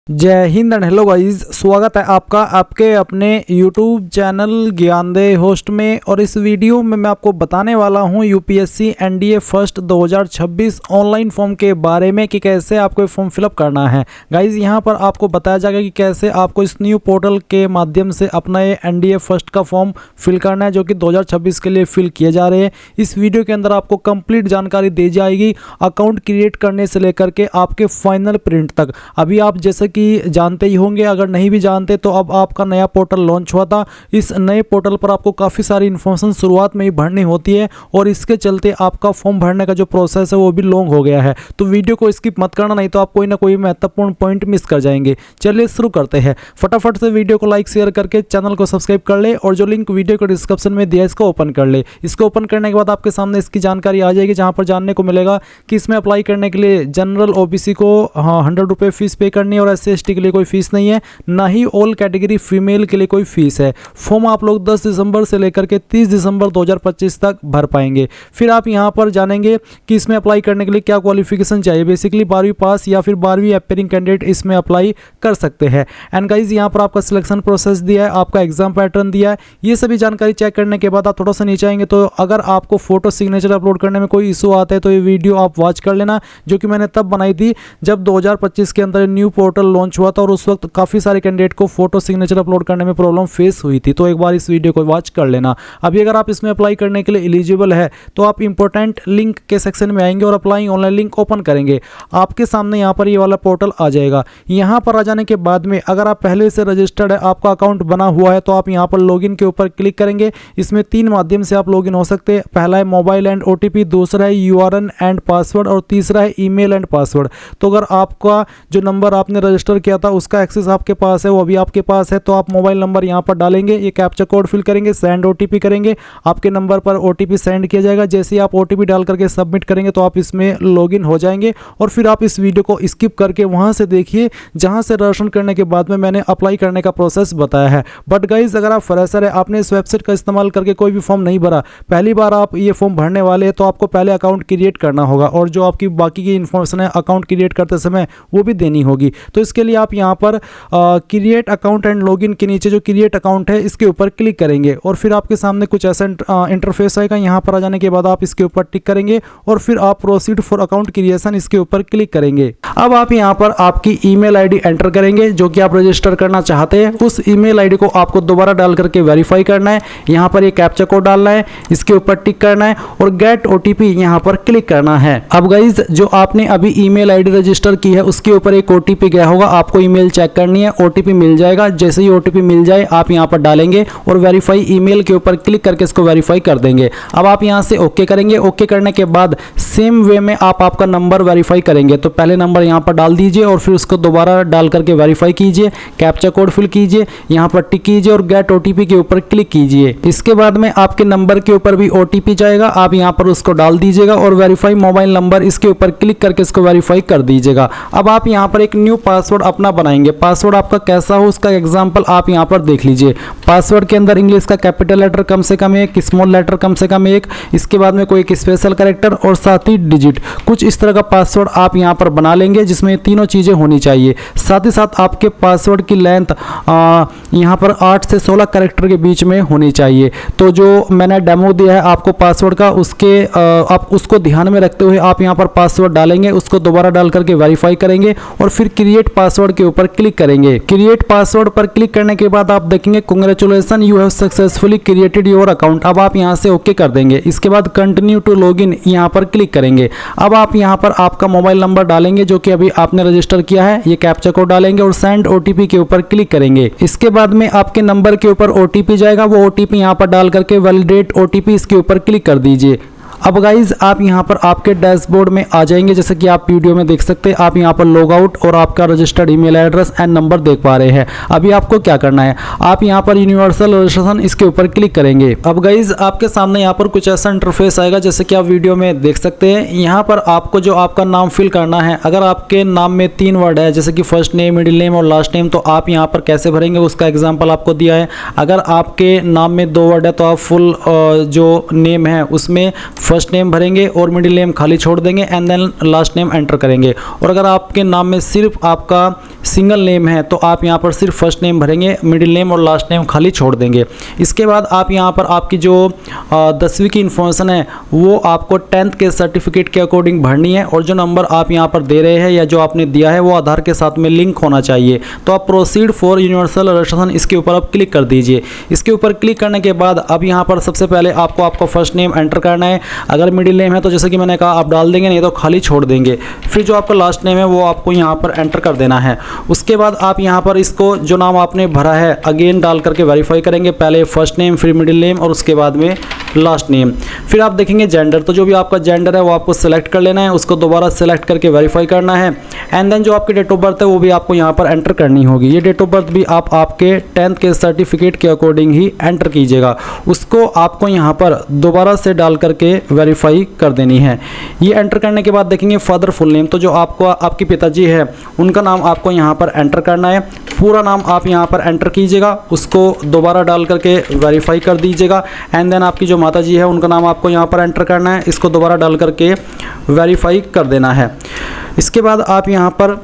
जय Hind and hello guys, स्वागत है आपका आपके अपने YouTube चैनल ज्ञानदेह होस्ट में। और इस वीडियो में मैं आपको बताने वाला हूं UPSC NDA first 2026 online form के बारे में कि कैसे आपको फॉर्म फिलअप करना है। गाइस यहां पर आपको बताया जाएगा कि कैसे आपको इस न्यू पोर्टल के माध्यम से अपना ये एनडीए फर्स्ट का फॉर्म फिल करना है, जो कि 2026 के लिए फिल किए जा रहे हैं। इस वीडियो के अंदर आपको कंप्लीट जानकारी दी जाएगी, अकाउंट क्रिएट करने से लेकर के आपके फाइनल प्रिंट तक। अभी आप जैसे कि जानते ही होंगे, अगर नहीं भी जानते तो अब आपका नया पोर्टल लॉन्च हुआ था। इस नए पोर्टल पर आपको काफ़ी सारी इन्फॉर्मेशन शुरुआत में ही भरनी होती है और इसके चलते आपका फॉर्म भरने का जो प्रोसेस है वो भी लॉन्ग हो गया है। तो वीडियो को स्किप मत करना, नहीं तो आप कोई ना कोई महत्वपूर्ण पॉइंट मिस कर जाएंगे। चलिए शुरू करते हैं। फटाफट से वीडियो को लाइक शेयर करके चैनल को सब्सक्राइब कर ले और जो लिंक वीडियो को डिस्क्रिप्शन में दिया है इसको ओपन कर ले। इसको ओपन करने के बाद आपके सामने इसकी जानकारी आ जाएगी, जहाँ पर जानने को मिलेगा कि इसमें अप्लाई करने के लिए जनरल ओबीसी को 100 रुपये फीस पे करनी है और SC/ST के लिए कोई फीस नहीं है, ना ही ऑल कैटेगरी फीमेल के लिए कोई फीस है। फॉर्म आप लोग 10 दिसंबर से लेकर के 30 दिसंबर 2025 तक भर पाएंगे। फिर आप यहां पर जानेंगे कि इसमें अप्लाई करने के लिए क्या क्वालिफिकेशन चाहिए। बेसिकली 12वीं पास या फिर 12वीं अपेयरिंग कैंडिडेट इसमें अप्लाई कर सकते हैं। एंड गाइज यहां पर आपका सिलेक्शन प्रोसेस दिया है, आपका एग्जाम पैटर्न दिया है। ये सभी जानकारी चेक करने के बाद आप थोड़ा सा नीचे आएंगे तो अगर आपको फोटो सिग्नेचर अपलोड करने में कोई इशू आता है तो ये वीडियो आप वॉच कर लेना, जो कि मैंने तब बनाई थी जब 2025 के अंदर न्यू पोर्टल लॉन्च हुआ था और उस वक्त काफ़ी सारे कैंडिडेट को फोटो सिग्नेचर अपलोड करने में प्रॉब्लम फेस हुई थी। तो एक बार इस वीडियो को वॉच कर लेना। अभी अगर आप इसमें अप्लाई करने के लिए एलिजिबल है तो आप इंपॉर्टेंट लिंक के सेक्शन में आएंगे और अप्लाई ऑनलाइन लिंक ओपन करेंगे। आपके सामने यहाँ पर ये वाला पोर्टल आ जाएगा। यहाँ पर आ जाने के बाद में अगर आप पहले से रजिस्टर्ड है, आपका अकाउंट बना हुआ है, तो आप यहाँ पर लॉगिन के ऊपर क्लिक करेंगे। इसमें 3 माध्यम से आप लॉगिन हो सकते हैं। पहला है मोबाइल एंड OTP, दूसरा है URN एंड पासवर्ड और तीसरा है ईमेल एंड पासवर्ड। तो अगर आपका जो नंबर आपने रजिस्टर किया था उसका एक्सेस आपके पास है, वो अभी आपके पास है, तो आप मोबाइल नंबर यहाँ पर डालेंगे, ये कैप्चा कोड फिल करेंगे, सेंड OTP करेंगे, आपके नंबर पर OTP सेंड किया जाएगा। जैसे ही आप OTP डाल करके सबमिट करेंगे तो आप इसमें लॉगिन हो जाएंगे। और फिर आप इस वीडियो को स्किप करके वहाँ से देखिए जहाँ से रजिस्ट्रेशन करने के बाद में मैंने अप्लाई करने का प्रोसेस बताया है। बट गाइज अगर आप फ्रेशर है, आपने इस वेबसाइट का इस्तेमाल करके कोई भी फॉर्म नहीं भरा, पहली बार आप ये फॉर्म भरने वाले हैं, तो आपको पहले अकाउंट क्रिएट करना होगा और जो आपकी बाकी की इन्फॉर्मेशन है अकाउंट क्रिएट करते समय वो भी देनी होगी। तो इसके लिए आप यहाँ पर क्रिएट अकाउंट एंड लॉगिन के नीचे जो क्रिएट अकाउंट है इसके ऊपर क्लिक करेंगे और फिर आपके सामने कुछ ऐसा इंटरफेस आएगा। यहाँ पर आ जाने के बाद आप इसके ऊपर टिक करेंगे और फिर आप प्रोसीड फॉर अकाउंट क्रिएशन इसके ऊपर क्लिक करेंगे। अब आप यहाँ पर आपकी ईमेल आईडी एंटर करेंगे जो कि आप रजिस्टर करना चाहते हैं। उस ईमेल आईडी को आपको दोबारा डाल करके वेरीफाई करना है। यहाँ पर ये कैप्चा कोड डालना है, इसके ऊपर टिक करना है और गेट OTP यहाँ पर क्लिक करना है। अब गाइज जो आपने अभी ईमेल आईडी रजिस्टर की है उसके ऊपर एक OTP गया होगा, आपको ईमेल चेक करनी है, OTP मिल जाएगा। जैसे ही OTP मिल जाए आप यहाँ पर डालेंगे और वेरीफाई ईमेल के ऊपर क्लिक करके इसको वेरीफाई कर देंगे। अब आप यहाँ से ओके करेंगे। ओके करने के बाद सेम वे में आप आपका नंबर वेरीफाई करेंगे। तो पहले नंबर यहाँ पर डाल दीजिए और फिर उसको दोबारा डाल करके वेरीफाई कीजिए, कैप्चा कोड फिल कीजिए, यहाँ पर टिक कीजिए और गेट OTP के ऊपर क्लिक कीजिए। इसके बाद में आपके नंबर के ऊपर भी OTP जाएगा, आप यहाँ पर उसको डाल दीजिएगा और वेरीफाई मोबाइल नंबर इसके ऊपर क्लिक करके इसको वेरीफाई कर दीजिएगा। अब आप यहाँ पर एक न्यू पासवर्ड अपना बनाएंगे। पासवर्ड आपका कैसा हो उसका एग्जाम्पल आप यहाँ पर देख लीजिए। पासवर्ड के अंदर इंग्लिश का कैपिटल लेटर कम से कम 1, स्मॉल लेटर कम से कम 1, इसके बाद में कोई एक स्पेशल कैरेक्टर और साथ ही डिजिट, कुछ इस तरह का पासवर्ड आप यहाँ पर बना लेंगे जिसमें तीनों चीज़ें होनी चाहिए। साथ ही साथ आपके पासवर्ड की लेंथ यहाँ पर 8 से 16 कैरेक्टर के बीच में होनी चाहिए। तो जो मैंने डेमो दिया है आपको पासवर्ड का, उसके आप उसको ध्यान में रखते हुए आप यहाँ पर पासवर्ड डालेंगे, उसको दोबारा डाल करके वेरीफाई करेंगे और फिर क्रिएट पासवर्ड के ऊपर क्लिक करेंगे। क्रिएट पासवर्ड पर क्लिक करने के बाद आप देखेंगे congratulation you have successfully created your account. अब आप यहाँ से ओके कर देंगे। इसके बाद कंटिन्यू टू लॉगिन यहाँ पर क्लिक करेंगे। अब आप यहाँ पर आपका मोबाइल नंबर डालेंगे जो कि अभी आपने रजिस्टर किया है, ये कैप्चा कोड डालेंगे और सेंड OTP के ऊपर क्लिक करेंगे। इसके बाद में आपके नंबर के ऊपर OTP जाएगा, वो OTP यहाँ पर डाल करके वैलिडेट OTP इसके ऊपर क्लिक कर दीजिए। अब गाइज आप यहाँ पर आपके डैशबोर्ड में आ जाएंगे, जैसे कि आप वीडियो में देख सकते हैं। आप यहाँ पर लॉग आउट और आपका registered email address and number देख पा रहे हैं। अभी आपको क्या करना है, आप यहाँ पर यूनिवर्सल रजिस्ट्रेशन इसके ऊपर क्लिक करेंगे। अब गाइज आपके सामने यहाँ पर कुछ ऐसा इंटरफेस आएगा जैसे कि आप वीडियो में देख सकते हैं। यहाँ पर आपको जो आपका नाम फिल करना है, अगर आपके नाम में 3 वर्ड है जैसे कि फर्स्ट नेम, मिडिल नेम और लास्ट नेम, तो आप यहाँ पर कैसे भरेंगे उसका एग्जाम्पल आपको दिया है। अगर आपके नाम में 2 वर्ड है तो आप फुल जो नेम है उसमें फर्स्ट नेम भरेंगे और मिडिल नेम खाली छोड़ देंगे and then last name enter करेंगे। और अगर आपके नाम में सिर्फ आपका सिंगल नेम है तो आप यहाँ पर सिर्फ फर्स्ट नेम भरेंगे, मिडिल नेम और लास्ट नेम खाली छोड़ देंगे। इसके बाद आप यहाँ पर आपकी जो 10वीं की इन्फॉर्मेशन है वो आपको 10th के सर्टिफिकेट के अकॉर्डिंग भरनी है और जो नंबर आप यहाँ पर दे रहे हैं या जो आपने दिया है वो आधार के साथ में लिंक होना चाहिए। तो आप प्रोसीड फॉर यूनिवर्सल रजिस्ट्रेशन इसके ऊपर आप क्लिक कर दीजिए। इसके ऊपर क्लिक करने के बाद अब यहाँ पर सबसे पहले आपको आपका फर्स्ट नेम एंटर करना है। अगर मिडिल नेम है तो जैसे कि मैंने कहा आप डाल देंगे, नहीं तो खाली छोड़ देंगे। फिर जो आपका लास्ट नेम है वो आपको यहाँ पर एंटर कर देना है। उसके बाद आप यहाँ पर इसको जो नाम आपने भरा है अगेन डाल करके वेरीफाई करेंगे, पहले फर्स्ट नेम फिर मिडिल नेम और उसके बाद में लास्ट नेम। फिर आप देखेंगे जेंडर, तो जो भी आपका जेंडर है वो आपको सेलेक्ट कर लेना है, उसको दोबारा सेलेक्ट करके वेरीफाई करना है एंड देन जो आपकी डेट ऑफ बर्थ है वो भी आपको यहाँ पर एंटर करनी होगी। ये डेट ऑफ बर्थ भी आप आपके 10th के सर्टिफिकेट के अकॉर्डिंग ही एंटर कीजिएगा, उसको आपको यहाँ पर दोबारा से डाल करके वेरीफाई कर देनी है। ये एंटर करने के बाद देखेंगे फादर फुल नेम, तो जो आपको आपके पिताजी है उनका नाम आपको यहाँ पर एंटर करना है। पूरा नाम आप यहाँ पर एंटर कीजिएगा, उसको दोबारा डाल करके वेरीफाई कर दीजिएगा एंड देन आपकी जो माताजी है उनका नाम आपको यहाँ पर एंटर करना है, इसको दोबारा डाल करके वेरीफाई कर देना है। इसके बाद आप यहाँ पर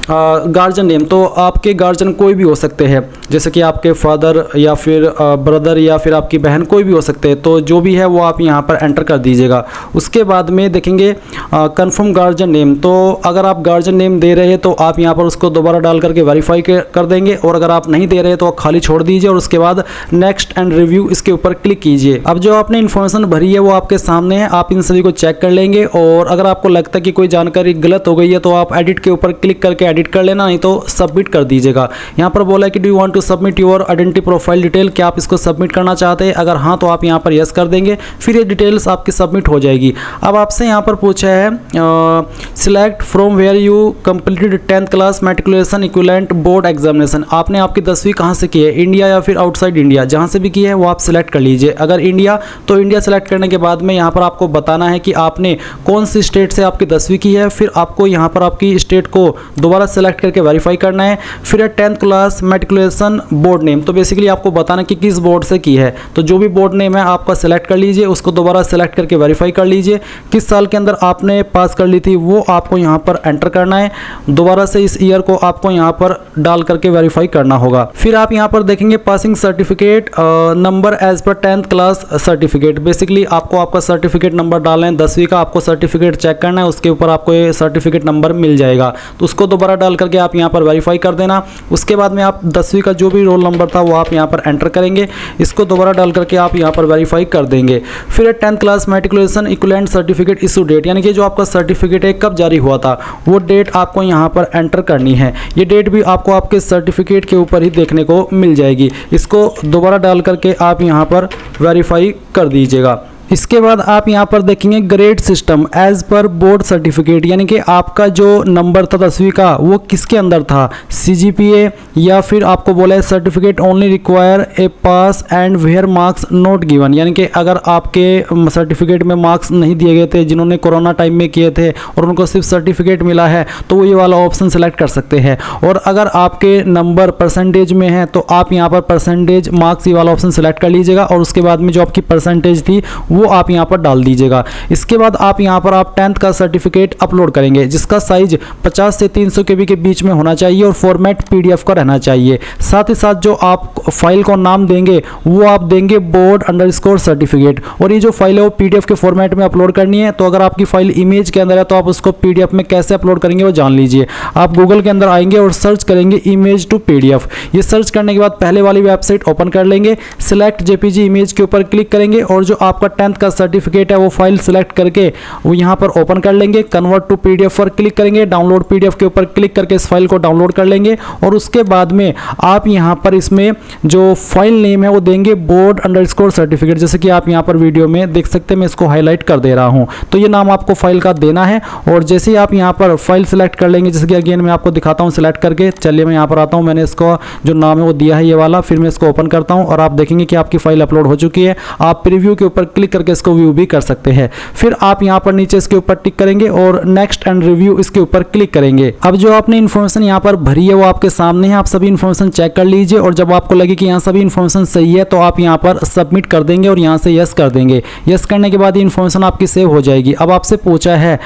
गार्जियन नेम, तो आपके गार्जियन कोई भी हो सकते हैं, जैसे कि आपके फादर या फिर ब्रदर या फिर आपकी बहन, कोई भी हो सकते हैं। तो जो भी है वो आप यहाँ पर एंटर कर दीजिएगा। उसके बाद में देखेंगे कंफर्म गार्जियन नेम, तो अगर आप गार्जियन नेम दे रहे हैं तो आप यहाँ पर उसको दोबारा डाल करके वेरीफाई कर देंगे और अगर आप नहीं दे रहे तो खाली छोड़ दीजिए और उसके बाद नेक्स्ट एंड रिव्यू इसके ऊपर क्लिक कीजिए। अब जो आपने इन्फॉर्मेशन भरी है वो आपके सामने है, आप इन सभी को चेक कर लेंगे और अगर आपको लगता है कि कोई जानकारी गलत हो गई है तो आप एडिट के ऊपर क्लिक करके एडिट कर लेना, नहीं तो सबमिट कर दीजिएगा। यहाँ पर बोला है कि do you want to submit your identity profile detail, क्या आप इसको सबमिट करना चाहते हैं? अगर हाँ तो आप यहाँ पर यस कर देंगे, फिर ये डिटेल्स आपकी सबमिट हो जाएगी। अब आपसे यहाँ पर पूछा है select from where you completed 10th class matriculation equivalent board examination, आपने आपकी 10वीं कहाँ से की है, इंडिया या फिर आउटसाइड इंडिया, जहाँ से भी की है वो आप सिलेक्ट कर लीजिए। अगर इंडिया तो इंडिया सेलेक्ट करने के बाद में यहाँ पर आपको बताना है कि आपने कौन सी स्टेट से आपकी 10वीं की है, फिर आपको यहाँ पर आपकी स्टेट को दोबारा सेलेक्ट करके वेरीफाई करना है। फिर है 10th class matriculation board name, तो बेसिकली आपको बताना कि किस बोर्ड से की है, तो जो भी बोर्ड नेम है आपका सेलेक्ट कर लीजिए, उसको दोबारा सेलेक्ट करके वेरीफाई कर लीजिए। किस साल के अंदर आपने पास कर ली थी वो आपको यहाँ पर एंटर करना है, दोबारा से इस ईयर को आपको यहाँ पर डाल करके वेरीफाई करना होगा। फिर आप यहाँ पर देखेंगे passing certificate number as per 10th class certificate, basically आपको आपका सर्टिफिकेट नंबर डालना है, 10वीं का आपको सर्टिफिकेट चेक करना है, उसके ऊपर आपको ये सर्टिफिकेट नंबर मिल जाएगा, तो उसको दोबारा डाल करके आप यहाँ पर वेरीफाई कर देना। उसके बाद में आप 10वीं का जो भी रोल नंबर था वो आप यहाँ पर एंटर करेंगे, इसको दोबारा डाल करके आप यहाँ पर वेरीफाई कर देंगे। फिर 10th class matriculation equivalent certificate issue date, यानी कि जो आपका सर्टिफिकेट है कब जारी हुआ था वो डेट आपको यहाँ पर एंटर करनी है। ये डेट भी आपको आपके सर्टिफिकेट के ऊपर ही देखने को मिल जाएगी, इसको दोबारा डाल करके आप यहाँ पर वेरीफाई कर दीजिएगा। इसके बाद आप यहाँ पर देखेंगे grade system as per board certificate, यानी कि आपका जो नंबर था 10वीं का वो किसके अंदर था, CGPA या फिर आपको बोला है certificate only require a pass and where marks not given, यानी कि अगर आपके सर्टिफिकेट में मार्क्स नहीं दिए गए थे, जिन्होंने कोरोना टाइम में किए थे और उनको सिर्फ सर्टिफिकेट मिला है तो वो ये वाला ऑप्शन सेलेक्ट कर सकते हैं। और अगर आपके नंबर परसेंटेज में है तो आप यहाँ पर परसेंटेज मार्क्स ये वाला ऑप्शन सेलेक्ट कर लीजिएगा और उसके बाद में जो आपकी परसेंटेज थी वो आप यहाँ पर डाल दीजिएगा। इसके बाद आप यहाँ पर आप 10th का सर्टिफिकेट अपलोड करेंगे, जिसका साइज 50 से 300 KB के बीच में होना चाहिए और फॉर्मेट PDF का रहना चाहिए। साथ ही साथ जो आप फाइल को नाम देंगे वो आप देंगे बोर्ड_ सर्टिफिकेट, और ये जो फाइल है वो PDF के फॉर्मेट में अपलोड करनी है। तो अगर आपकी फाइल इमेज के अंदर है तो आप उसको PDF में कैसे अपलोड करेंगे वो जान लीजिए। आप गूगल के अंदर आएंगे और सर्च करेंगे इमेज टू PDF, ये सर्च करने के बाद पहले वाली वेबसाइट ओपन कर लेंगे, सिलेक्ट JPG इमेज के ऊपर क्लिक करेंगे और जो आपका 10th का सर्टिफिकेट है वो फाइल सिलेक्ट करके वो यहाँ पर ओपन कर लेंगे, कन्वर्ट टू PDF पर क्लिक करेंगे, डाउनलोड PDF के ऊपर क्लिक करके इस फाइल को डाउनलोड कर लेंगे और उसके बाद में आप यहाँ पर इसमें जो फाइल नेम है वो देंगे बोर्ड_ सर्टिफिकेट, जैसे कि आप यहाँ पर वीडियो में देख सकते हैं, मैं इसको हाईलाइट कर दे रहा हूँ। तो ये नाम आपको फाइल का देना है और जैसे ही आप यहाँ पर फाइल सिलेक्ट कर लेंगे, जैसे कि अगेन मैं आपको दिखाता हूँ सिलेक्ट करके, चलिए मैं यहाँ पर आता हूँ, मैंने इसको जो नाम है वो दिया है ये वाला, फिर मैं इसको ओपन करता हूँ और आप देखेंगे कि आपकी फाइल अपलोड हो चुकी है। आप प्रीव्यू के ऊपर क्लिक करके इसको व्यू भी कर सकते हैं। फिर आप यहाँ पर नीचे इसके ऊपर टिक करेंगे और नेक्स्ट एंड रिव्यू इसके ऊपर क्लिक करेंगे। अब जो आपने इन्फॉर्मेशन यहाँ पर भरी है वो आपके सामने है, आप सभी इन्फॉर्मेशन चेक कर लीजिए और जब आपको लगे कि यहाँ सभी इन्फॉर्मेशन सही है तो आप यहाँ पर सबमिट कर देंगे और यहाँ से यस कर देंगे। यस करने के बाद ये इन्फॉर्मेशन आपकी सेव हो जाएगी। अब आपसे पूछा है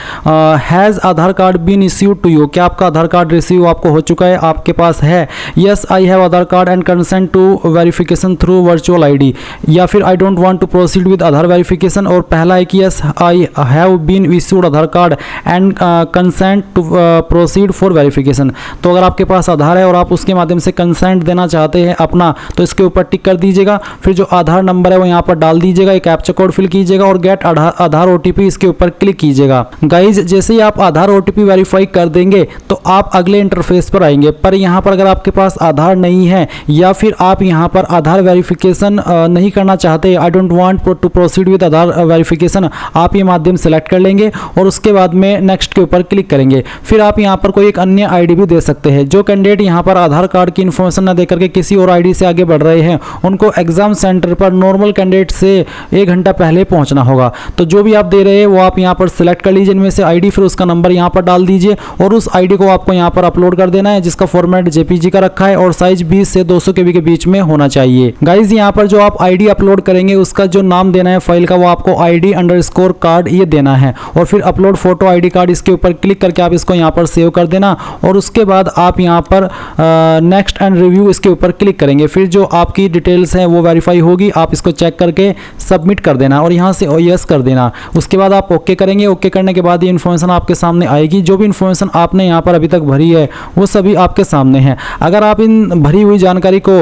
has Aadhaar card been issued to you, क्या आपका आधार कार्ड रिसीव आपको हो चुका है, आपके पास है? Yes I have Aadhaar card and consent to verification through virtual ID, या फिर I don't want to proceed with Aadhaar verification. और पहला है कि yes I have been issued Aadhaar card and consent to proceed for verification. तो अगर आपके पास आधार है और आप उसके माध्यम से कंसेंट देना चाहते हैं अपना, तो इसके ऊपर टिक कर दीजिएगा। फिर जो आधार नंबर है वो यहाँ पर डाल दीजिएगा, एक कैप्चा कोड फिल कीजिएगा और गेट आधार ओटीपी इसके ऊपर क्लिक कीजिएगा। गाइज जैसे ही आप आधार ओटीपी वेरीफाई कर देंगे तो आप अगले इंटरफेस पर आएंगे। पर यहाँ पर अगर आपके पास आधार नहीं है या फिर आप यहाँ पर आधार वेरिफिकेशन नहीं करना चाहते, I don't want to proceed with Aadhaar verification, आप ये माध्यम सेलेक्ट कर लेंगे और उसके बाद में नेक्स्ट के ऊपर क्लिक करेंगे। फिर आप यहाँ पर कोई एक अन्य आईडी भी दे सकते हैं। जो कैंडिडेट यहाँ पर आधार कार्ड की इन्फॉर्मेशन न देकर के किसी और आईडी से आगे बढ़ रहे हैं, उनको एग्जाम सेंटर पर नॉर्मल कैंडिडेट से 1 घंटा पहले पहुंचना होगा। तो जो भी आप दे रहे हैं वो आप यहाँ पर सिलेक्ट कर लीजिए इनमें से आईडी, फिर उसका नंबर यहाँ पर डाल दीजिए और उस आईडी को आपको यहाँ पर अपलोड कर देना है, जिसका फॉर्मेट जेपीजी का रखा है और साइज 20 से 200 KB के बीच में होना चाहिए। गाइज यहाँ पर जो आप आईडी अपलोड करेंगे उसका जो नाम देना है फाइल का, वो आपको ID_ कार्ड ये देना है और फिर अपलोड फोटो ID कार्ड इसके ऊपर क्लिक करके आप इसको यहाँ पर सेव कर देना और उसके बाद आप यहाँ पर नेक्स्ट एंड रिव्यू इसके ऊपर क्लिक करेंगे। फिर जो आपकी डिटेल्स हैं वो वेरीफाई होगी, आप इसको चेक करके सबमिट कर देना और यहाँ से यस कर देना। उसके बाद आप ओके करेंगे। ओके करने के बाद ये इन्फॉर्मेशन आपके सामने आएगी। जो भी इन्फॉर्मेशन आपने यहाँ पर अभी तक भरी है वो सभी आपके सामने है। अगर आप इन भरी हुई जानकारी को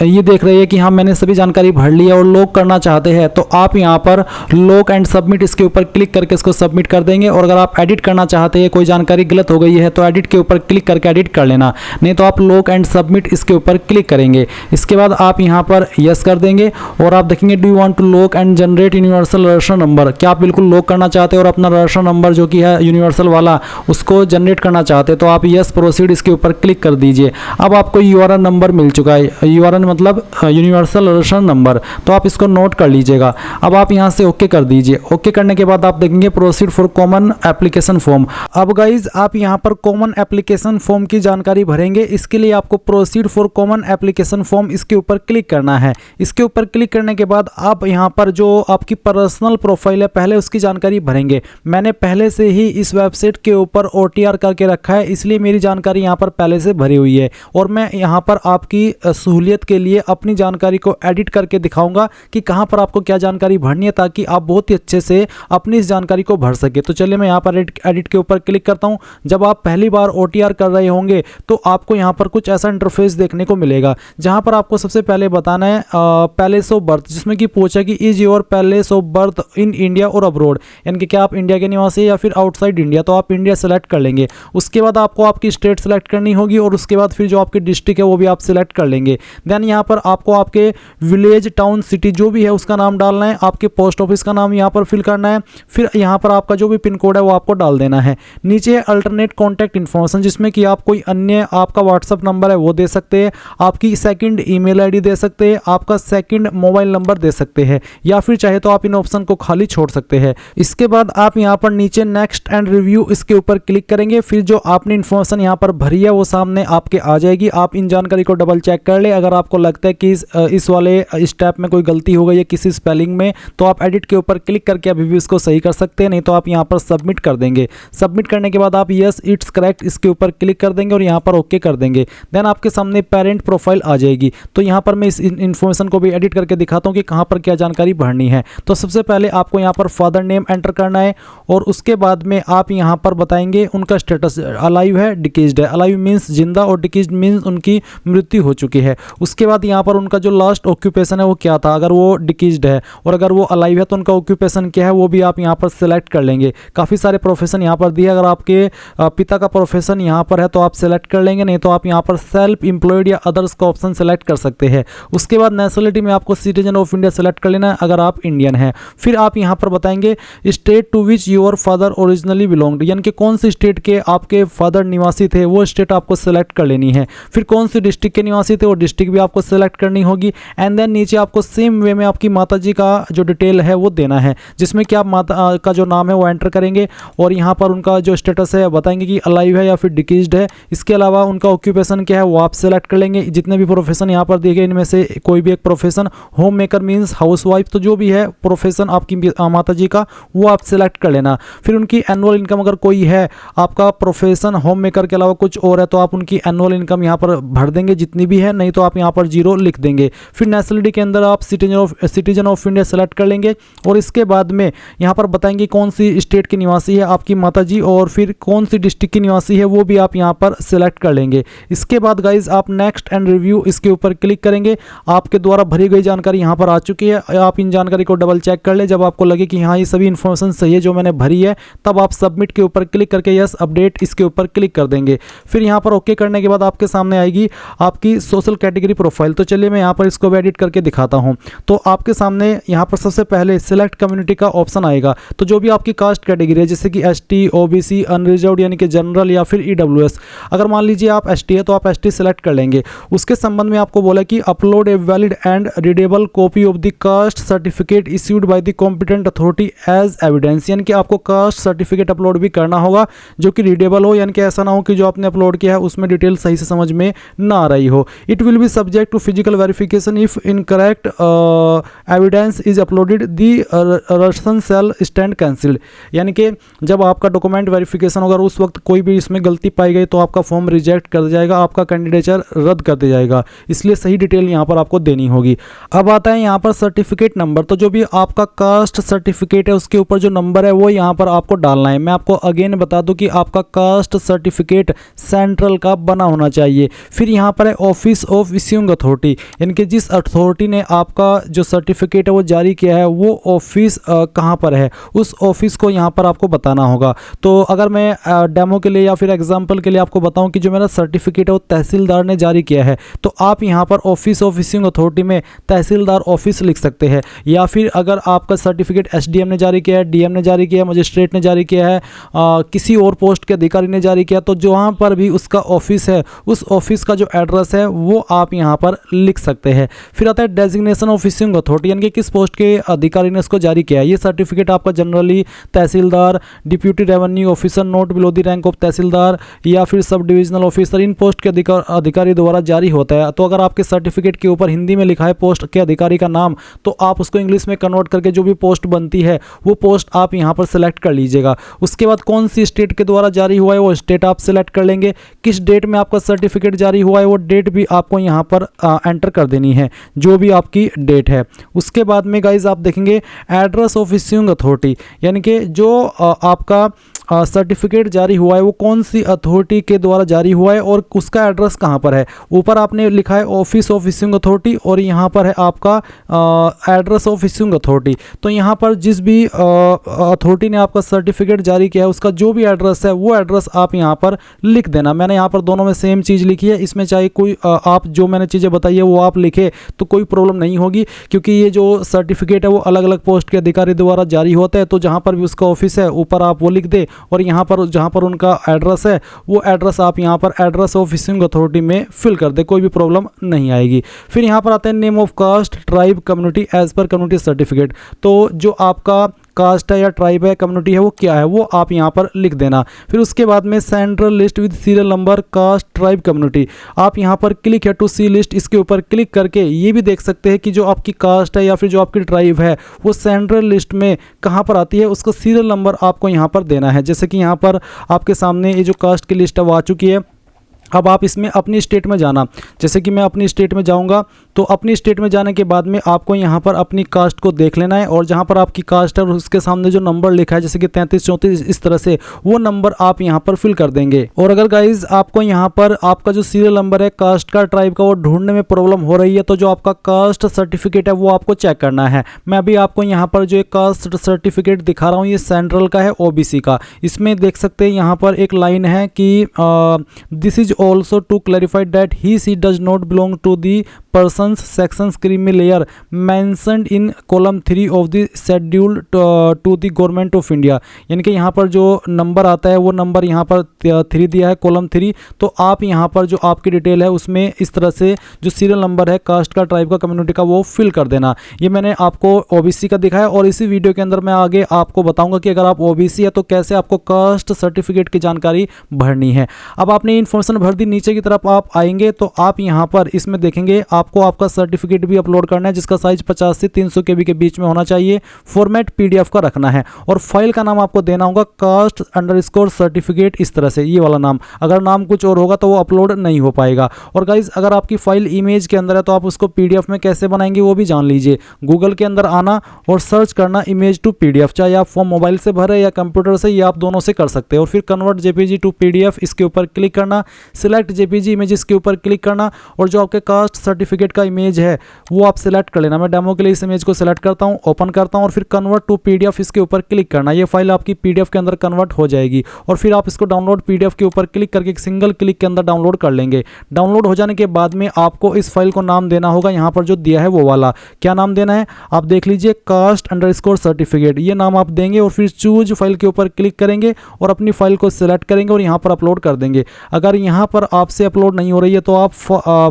ये देख रहे हैं कि हाँ मैंने सभी जानकारी भर ली है और लॉक करना चाहते हैं, तो आप यहाँ पर लॉक एंड सबमिट इसके ऊपर क्लिक करके इसको सबमिट कर देंगे। और अगर आप एडिट करना चाहते हैं, कोई जानकारी गलत हो गई है तो एडिट के ऊपर क्लिक करके एडिट कर लेना, नहीं तो आप लॉक एंड सबमिट इसके ऊपर क्लिक करेंगे। इसके बाद आप यहाँ पर यस कर देंगे और आप देखेंगे do you want to lock and generate universal registration number, क्या आप बिल्कुल लॉक करना चाहते हैं और अपना रजिस्ट्रेशन नंबर जो कि है यूनिवर्सल वाला उसको जनरेट करना चाहते हैं, तो आप यस प्रोसीड इसके ऊपर क्लिक कर दीजिए। अब आपको यूआरएन नंबर मिल चुका है, यूआरएन मतलब यूनिवर्सल रजिस्ट्रेशन नंबर, तो आप इसको नोट कर लीजिएगा। अब आप यहाँ से ओके कर दीजिए। ओके करने के बाद आप देखेंगे proceed for common application form. अब गाइज आप यहाँ पर कॉमन एप्लीकेशन फॉर्म की जानकारी भरेंगे। इसके लिए आपको proceed for common application form इसके ऊपर क्लिक करना है। इसके ऊपर क्लिक करने के बाद आप यहाँ पर जो आपकी पर्सनल प्रोफाइल है पहले उसकी जानकारी भरेंगे। मैंने पहले से ही इस वेबसाइट के ऊपर OTR करके रखा है, इसलिए मेरी जानकारी यहाँ पर पहले से भरी हुई है और मैं यहाँ पर आपकी सहूलियत के लिए अपनी जानकारी को एडिट करके दिखाऊंगा कि कहाँ पर आपको क्या जानकारी भरनी है, ताकि आप बहुत ही अच्छे से अपनी इस जानकारी को भर सके। तो चलिए मैं यहाँ पर एडिट के ऊपर क्लिक करता हूँ। जब आप पहली बार OTR कर रहे होंगे तो आपको यहाँ पर कुछ ऐसा इंटरफेस देखने को मिलेगा, जहाँ पर आपको सबसे पहले बताना है पैलेस ऑफ बर्थ, जिसमें कि पूछा कि is your palace of birth in India और अब्रोड, यानी कि क्या आप इंडिया के निवासी या फिर आउटसाइड इंडिया, तो आप इंडिया सेलेक्ट कर लेंगे। उसके बाद आपको आपकी स्टेट सेलेक्ट करनी होगी और उसके बाद फिर जो आपकी डिस्ट्रिक्ट है वो भी आप सिलेक्ट कर लेंगे। देन यहाँ पर आपको आपके विलेज, टाउन, सिटी जो भी है उसका नाम डालना है, आपके पोस्ट ऑफिस का नाम यहाँ पर फिल करना है, फिर यहाँ पर आपका जो भी पिन कोड है वो आपको डाल देना है। नीचे अल्टरनेट कॉन्टैक्ट इन्फॉर्मेशन, जिसमें कि आप कोई अन्य आपका व्हाट्सअप नंबर है वो दे सकते हैं, आपकी सेकंड ईमेल आईडी दे सकते हैं, आपका सेकंड मोबाइल नंबर दे सकते हैं, या फिर चाहे तो आप इन ऑप्शन को खाली छोड़ सकते हैं। इसके बाद आप यहाँ पर नीचे नेक्स्ट एंड रिव्यू इसके ऊपर क्लिक करेंगे। फिर जो आपने इन्फॉर्मेशन यहाँ पर भरी है वो सामने आपके आ जाएगी। आप इन जानकारी को डबल चेक कर ले। अगर आपको लगता है कि इस वाले स्टेप में कोई गलती हो गई है किसी स्पेलिंग में, तो आप एडिट के ऊपर क्लिक करके अभी भी इसको सही कर सकते हैं, नहीं तो आप यहाँ पर सबमिट कर देंगे। सबमिट करने के बाद आप यस इट्स करेक्ट इसके ऊपर क्लिक कर देंगे और यहाँ पर ओके कर देंगे। देन आपके सामने पेरेंट प्रोफाइल आ जाएगी। तो यहाँ पर मैं इस इन्फॉर्मेशन को भी एडिट करके दिखाता हूँ कि कहाँ पर क्या जानकारी भरनी है। तो सबसे पहले आपको यहाँ पर फादर नेम एंटर करना है और उसके बाद में आप यहाँ पर बताएंगे उनका स्टेटस अलाइव है, डिकीज्ड है। अलाइव मीन्स जिंदा और डिकीज्ड मीन्स उनकी मृत्यु हो चुकी है। उसके बाद यहाँ पर उनका जो लास्ट ऑक्यूपेशन है वो क्या था, अगर वो डिकीज्ड है, और अगर वो अलाइव है तो उनका ऑक्यूपेशन क्या है वो भी आप यहाँ पर सिलेक्ट कर लेंगे। काफ़ी सारे प्रोफेशन यहाँ पर दिए, अगर आपके पिता का प्रोफेशन यहाँ पर है तो आप सिलेक्ट कर लेंगे, नहीं तो आप यहाँ पर सेल्फ एम्प्लॉयड या अदर्स का ऑप्शन सेलेक्ट कर सकते हैं। उसके बाद नेशनलिटी में आपको सिटीजन ऑफ इंडिया सेलेक्ट कर लेना है अगर आप इंडियन हैं। फिर आप यहाँ पर बताएंगे state to which your father originally belonged, यानी कि कौन सी स्टेट के आपके फादर निवासी थे वो स्टेट आपको सेलेक्ट कर लेनी है। फिर कौन सी डिस्ट्रिक्ट के निवासी थे वो डिस्ट्रिक्ट भी आपको सेलेक्ट करनी होगी। एंड देन नीचे आपको सेम वे में आपकी माताजी का जो डिटेल है वो देना है, जिसमें कि आप माता का जो नाम है वो एंटर करेंगे और यहाँ पर उनका जो स्टेटस है बताएंगे कि अलाइव है या फिर डिकीज्ड है। इसके अलावा उनका ऑक्यूपेशन क्या है वो आप सेलेक्ट कर लेंगे। जितने भी प्रोफेशन यहाँ पर दिए गए इनमें से कोई भी एक profession, home maker means housewife, तो जो भी है प्रोफेशन आपकी माता जी का वो आप सेलेक्ट कर लेना। फिर उनकी एनुअल इनकम अगर कोई है, आपका प्रोफेशन होम मेकर के अलावा कुछ और है तो आप उनकी एनुअल इनकम यहाँ पर भर देंगे जितनी भी है, नहीं तो आप यहाँ पर 0 लिख देंगे। फिर नेशनलिटी के अंदर आप सिटीजन ऑफ इंडिया सेलेक्ट कर लेंगे और इसके बाद में यहाँ पर बताएंगे कौन सी स्टेट की निवासी है आपकी माता जी और फिर कौन सी डिस्ट्रिक्ट की निवासी है वो भी आप यहाँ पर सेलेक्ट कर लेंगे। इसके बाद गाइज आप नेक्स्ट एंड रिव्यू इसके ऊपर क्लिक करेंगे। आपके द्वारा भरी गई जानकारी यहाँ पर आ चुकी है। आप इन जानकारी को डबल चेक कर ले। जब आपको लगे कि हाँ ये सभी इन्फॉर्मेशन सही है जो मैंने भरी है, तब आप सबमिट के ऊपर क्लिक करके यस अपडेट इसके ऊपर क्लिक कर देंगे। फिर यहाँ पर ओके करने के बाद आपके सामने आएगी आपकी सोशल कैटेगरी प्रोफाइल। तो चलिए मैं यहाँ पर इसको भी एडिट करके दिखाता हूँ। तो आपके सामने यहाँ पर सबसे पहले सिलेक्ट कम्युनिटी का ऑप्शन आएगा। तो जो भी आपकी कास्ट कैटेगरी है जैसे कि एसटी, ओबीसी, अनरिजर्व्ड यानी कि जनरल या फिर ईडब्ल्यूएस, अगर मान लीजिए आप एसटी है तो आप एसटी सेलेक्ट कर लेंगे। उसके संबंध में आपको बोला कि upload a valid and readable copy of the caste certificate issued by the competent authority as evidence, यानी कि आपको कास्ट सर्टिफिकेट अपलोड भी करना होगा जो कि रीडेबल हो, यानी कि ऐसा ना हो कि जो आपने अपलोड किया है उसमें डिटेल सही से समझ में ना आ रही हो। It will be subject to physical verification if incorrect evidence is uploaded the reason shall stand cancelled, यानी कि जब आपका डॉक्यूमेंट वेरिफिकेशन होगा उस वक्त कोई भी इसमें गलती पाई गई तो आपका फॉर्म रिजेक्ट कर दिया जाएगा, आपका कैंडिडेचर रद्द कर दिया जाएगा। इसलिए सही डिटेल यहाँ पर आपको देनी होगी। अब आता है यहाँ पर सर्टिफिकेट नंबर। तो जो भी आपका कास्ट सर्टिफिकेट है उसके ऊपर जो नंबर है वो यहाँ पर आपको डालना है। मैं आपको अगेन बता दूं कि आपका कास्ट सर्टिफिकेट सेंट्रल का बना होना चाहिए। फिर यहाँ पर है ऑफिस ऑफ इश्यूइंग अथॉरिटी, यानी कि जिस अथॉरिटी ने आपका जो सर्टिफिकेट है वो जारी किया है वो ऑफिस कहाँ पर है, उस ऑफिस को यहाँ पर आपको बताना होगा। तो अगर मैं डेमो के लिए या फिर एग्जाम्पल के लिए आपको बताऊं कि जो मेरा सर्टिफिकेट है वो तहसीलदार ने जारी किया है, तो आप यहाँ पर ऑफिस ऑफ इश्यूइंग अथॉरिटी में तहसीलदार ऑफिस लिख सकते हैं। या फिर अगर आपका सर्टिफिकेट एसडीएम ने जारी किया है, डीएम ने जारी किया है, मजिस्ट्रेट ने जारी किया है, किसी और पोस्ट के अधिकारी ने जारी किया, तो जहाँ पर भी उसका ऑफिस है उस ऑफिस का जो एड्रेस है वो आप यहाँ पर लिख सकते हैं। फिर आता है डेजिग्नेशन ऑफ इश्यूइंग अथॉरिटी, यानी कि किस पोस्ट के अधिकारी ने इसको जारी किया है। ये सर्टिफिकेट आपका generally tehsildar, deputy revenue officer not below the rank of tehsildar या फिर सब डिविजनल ऑफिसर, इन पोस्ट के अधिकारी द्वारा जारी होता है। तो अगर आपके सर्टिफिकेट के ऊपर हिंदी में लिखा है पोस्ट के अधिकारी का नाम, तो आप उसको इंग्लिश में कन्वर्ट करके जो भी पोस्ट बनती है वो पोस्ट आप यहाँ पर सेलेक्ट कर लीजिएगा। उसके बाद कौन सी स्टेट के द्वारा जारी हुआ है वो स्टेट आप सेलेक्ट कर लेंगे। किस डेट में आपका सर्टिफिकेट जारी हुआ है वो डेट भी आपको यहाँ पर एंटर कर देनी है, जो भी आपकी डेट है। उसके बाद में गाइज आप देखेंगे एड्रेस ऑफ इश्यूइंग अथॉरिटी, यानी कि जो आपका सर्टिफिकेट जारी हुआ है वो कौन सी अथॉरिटी के द्वारा जारी हुआ है और उसका एड्रेस कहाँ पर है। ऊपर आपने लिखा है ऑफिस ऑफ इश्यूइंग अथॉरिटी और यहाँ पर है आपका एड्रेस ऑफ इश्यूइंग अथॉरिटी। तो यहाँ पर जिस भी अथॉरिटी ने आपका सर्टिफिकेट जारी किया है उसका जो भी एड्रेस है वो एड्रेस आप यहाँ पर लिख देना। मैंने यहाँ पर दोनों में सेम चीज़ लिखी है, इसमें चाहे कोई आप जो मैंने चीज़ें बताई है वो आप लिखे तो कोई प्रॉब्लम नहीं होगी, क्योंकि ये जो सर्टिफिकेट है वो अलग अलग पोस्ट के अधिकारी द्वारा जारी होता है। तो जहाँ पर भी उसका ऑफिस है ऊपर आप वो लिख दे और यहाँ पर जहाँ पर उनका एड्रेस है वो एड्रेस आप यहाँ पर एड्रेस ऑफ इश्यूइंग अथॉरिटी में फिल कर दे, कोई भी प्रॉब्लम नहीं आएगी। फिर यहाँ पर आते हैं name of caste, tribe, community as per community certificate. तो जो आपका कास्ट है या ट्राइब है, कम्युनिटी है, वो क्या है वो आप यहाँ पर लिख देना। फिर उसके बाद में central list with serial number, caste, tribe, community, आप यहाँ पर क्लिक है टू सी लिस्ट, इसके ऊपर क्लिक करके ये भी देख सकते हैं कि जो आपकी कास्ट है या फिर जो आपकी ट्राइब है वो सेंट्रल लिस्ट में कहाँ पर आती है, उसका सीरियल नंबर आपको यहाँ पर देना है। जैसे कि यहाँ पर आपके सामने ये जो कास्ट की लिस्ट है वो आ चुकी है। अब आप इसमें अपनी स्टेट में जाना, जैसे कि मैं अपनी स्टेट में जाऊंगा तो अपनी स्टेट में जाने के बाद में आपको यहाँ पर अपनी कास्ट को देख लेना है और जहाँ पर आपकी कास्ट है उसके सामने जो नंबर लिखा है जैसे कि 33, 34 इस तरह से वो नंबर आप यहाँ पर फिल कर देंगे। और अगर गाइज आपको यहाँ पर आपका जो सीरियल नंबर है कास्ट का, ट्राइब का, वो ढूंढने में प्रॉब्लम हो रही है तो जो आपका कास्ट सर्टिफिकेट है वो आपको चेक करना है। मैं अभी आपको यहाँ पर जो एक कास्ट सर्टिफिकेट दिखा रहा हूँ ये सेंट्रल का है, ओबीसी का। इसमें देख सकते हैं यहाँ पर एक लाइन है कि this is also to clarify that he she does not belong to the persons sections creamy layer mentioned in column 3 of the schedule to the government of India। यानी कि यहाँ पर जो नंबर आता है वो नंबर यहाँ पर 3 दिया है, कॉलम 3। तो आप यहाँ पर जो आपकी डिटेल है उसमें इस तरह से जो सीरियल नंबर है कास्ट का, ट्राइब का, कम्युनिटी का, वो फिल कर देना। ये मैंने आपको ओबीसी का दिखाया और इसी वीडियो के अंदर मैं आगे आपको बताऊंगा कि अगर आप ओबीसी है तो कैसे आपको कास्ट सर्टिफिकेट की जानकारी भरनी है। अब आपने इन्फॉर्मेशन भर दी, नीचे की तरफ आप आएंगे तो आप यहाँ पर इसमें देखेंगे आपको आपका सर्टिफिकेट भी अपलोड करना है जिसका साइज 50 से 300 KB के बीच में होना चाहिए। फॉर्मेट PDF का रखना है और फाइल का नाम आपको देना होगा कास्ट_सर्टिफिकेट, इस तरह से ये वाला नाम। अगर नाम कुछ और होगा तो वो अपलोड नहीं हो पाएगा। और गाइज अगर आपकी फाइल इमेज के अंदर है तो आप उसको PDF में कैसे बनाएंगे वो भी जान लीजिए। गूगल के अंदर आना और सर्च करना इमेज टू PDF, चाहे आप फॉर्म मोबाइल से भरे या कंप्यूटर से, या आप दोनों से कर सकते हैं। और फिर कन्वर्ट JPG टू PDF इसके ऊपर क्लिक करना, सिलेक्ट JPG इमेजेस के ऊपर क्लिक करना और जो आपके कास्ट सर्टिफिकेट का इमेज है वो आप सिलेक्ट कर लेना। मैं डेमो के लिए इस इमेज को सिलेक्ट करता हूं, ओपन करता हूं और फिर कन्वर्ट टू PDF इसके ऊपर क्लिक करना। ये फाइल आपकी PDF के अंदर कन्वर्ट हो जाएगी और फिर आप इसको डाउनलोड PDF के ऊपर क्लिक करके एक सिंगल क्लिक के अंदर डाउनलोड कर लेंगे। डाउनलोड हो जाने के बाद में आपको इस फाइल को नाम देना होगा, यहाँ पर जो दिया है वो वाला। क्या नाम देना है आप देख लीजिए, कास्ट_सर्टिफिकेट, ये नाम आप देंगे और फिर चूज फाइल के ऊपर क्लिक करेंगे और अपनी फाइल को सिलेक्ट करेंगे और यहाँ पर अपलोड कर देंगे। अगर यहाँ पर आपसे अपलोड नहीं हो रही है तो आप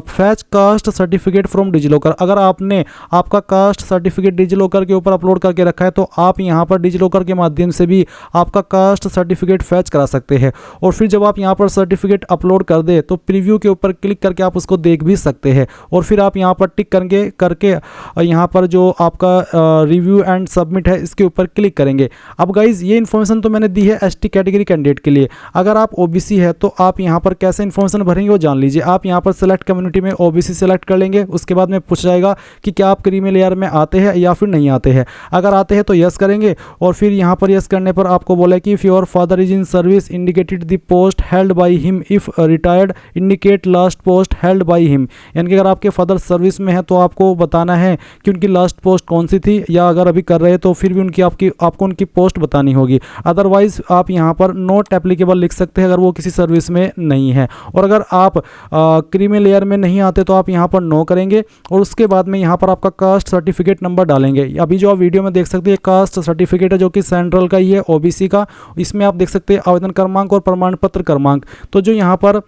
fetch caste certificate from DigiLocker, अगर आपने आपका कास्ट सर्टिफिकेट डिजिलॉकर के ऊपर अपलोड करके रखा है तो आप यहाँ पर डिजिलॉकर के माध्यम से भी आपका कास्ट सर्टिफिकेट फैच करा सकते हैं। और फिर जब आप यहाँ पर सर्टिफिकेट अपलोड कर दे तो प्रीव्यू के ऊपर क्लिक करके आप उसको देख भी सकते हैं। और फिर आप यहाँ पर टिक करके यहाँ पर जो आपका रिव्यू एंड सबमिट है इसके ऊपर क्लिक करेंगे। अब गाइज ये इन्फॉर्मेशन तो मैंने दी है ST कैटेगरी कैंडिडेट के लिए। अगर आप OBC है तो आप यहाँ पर कैसे इन्फॉर्मेशन भरेंगे वो जान लीजिए। आप यहाँ पर सेलेक्ट कम्युनिटी में OBC सेलेक्ट कर लेंगे, उसके बाद में पूछ जाएगा कि क्या आप क्रीमी लेयर में आते हैं या फिर नहीं आते हैं। अगर आते हैं तो यस करेंगे और फिर यहाँ पर यस करने पर आपको बोला कि if your father is in service indicated the post held by him, if retired indicate last post held by him. यानी कि अगर आपके फादर सर्विस में है तो आपको बताना है कि उनकी लास्ट पोस्ट कौन सी थी, या अगर अभी कर रहे हैं तो फिर भी आपको उनकी पोस्ट बतानी होगी। अदरवाइज आप यहाँ पर नॉट एप्लीकेबल लिख सकते हैं अगर वो किसी सर्विस में नहीं है। और अगर आप क्रीमी लेयर में नहीं आते तो आप यहाँ पर नो करेंगे और उसके बाद में यहाँ पर आपका कास्ट सर्टिफिकेट नंबर डालेंगे। अभी जो आप वीडियो में देख सकते हैं कास्ट सर्टिफिकेट है जो कि सेंट्रल का ही है, OBC का। इसमें आप देख सकते हैं आवेदन क्रमांक और प्रमाण पत्र क्रमांक। तो जो यहाँ पर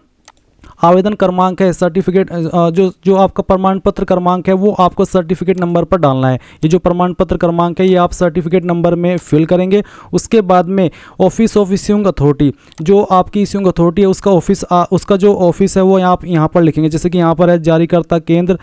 आवेदन क्रमांक है, सर्टिफिकेट जो आपका प्रमाण पत्र क्रमांक है वो आपको सर्टिफिकेट नंबर पर डालना है। ये जो प्रमाण पत्र क्रमांक है ये आप सर्टिफिकेट नंबर में फिल करेंगे। उसके बाद में ऑफिस ऑफ इश्यूइंग अथॉरिटी, जो आपकी इश्यूइंग अथॉरिटी है उसका ऑफिस, उसका जो ऑफिस है वो आप यहाँ पर लिखेंगे। जैसे कि यहाँ पर है जारीकर्ता केंद्र,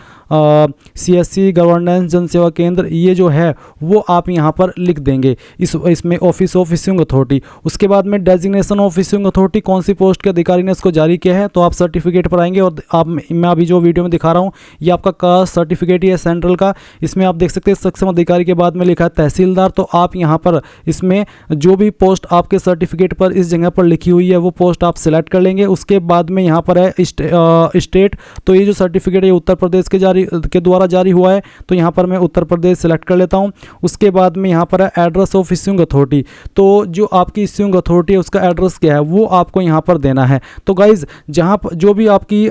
CSC गवर्नेंस जन सेवा केंद्र, ये जो है वो आप यहाँ पर लिख देंगे इसमें ऑफिस ऑफ इश्यूइंग अथॉरिटी। उसके बाद में डेजिग्नेशन ऑफ इश्यूइंग अथॉरिटी, कौन सी पोस्ट के अधिकारी ने इसको जारी किया है, तो आप सर्टिफिकेट पर आएंगे और मैं अभी जो वीडियो में दिखा रहा हूँ ये आपका कास्ट सर्टिफिकेट ही है सेंट्रल का। इसमें आप देख सकते हैं सक्षम अधिकारी के बाद में लिखा है तहसीलदार। तो आप यहाँ पर इसमें जो भी पोस्ट आपके सर्टिफिकेट पर इस जगह पर लिखी हुई है वो पोस्ट आप सिलेक्ट कर लेंगे। उसके बाद में यहाँ पर है स्टेट, तो ये जो सर्टिफिकेट है उत्तर प्रदेश के द्वारा जारी हुआ है, तो यहाँ पर मैं उत्तर प्रदेश सिलेक्ट कर लेता हूँ। उसके बाद में यहाँ पर है एड्रेस ऑफ इश्यूइंग अथॉरिटी, तो जो आपकी इश्यूइंग अथॉरिटी है उसका एड्रेस क्या है वो आपको यहाँ पर देना है। तो गाइज जहाँ पर जो भी आपकी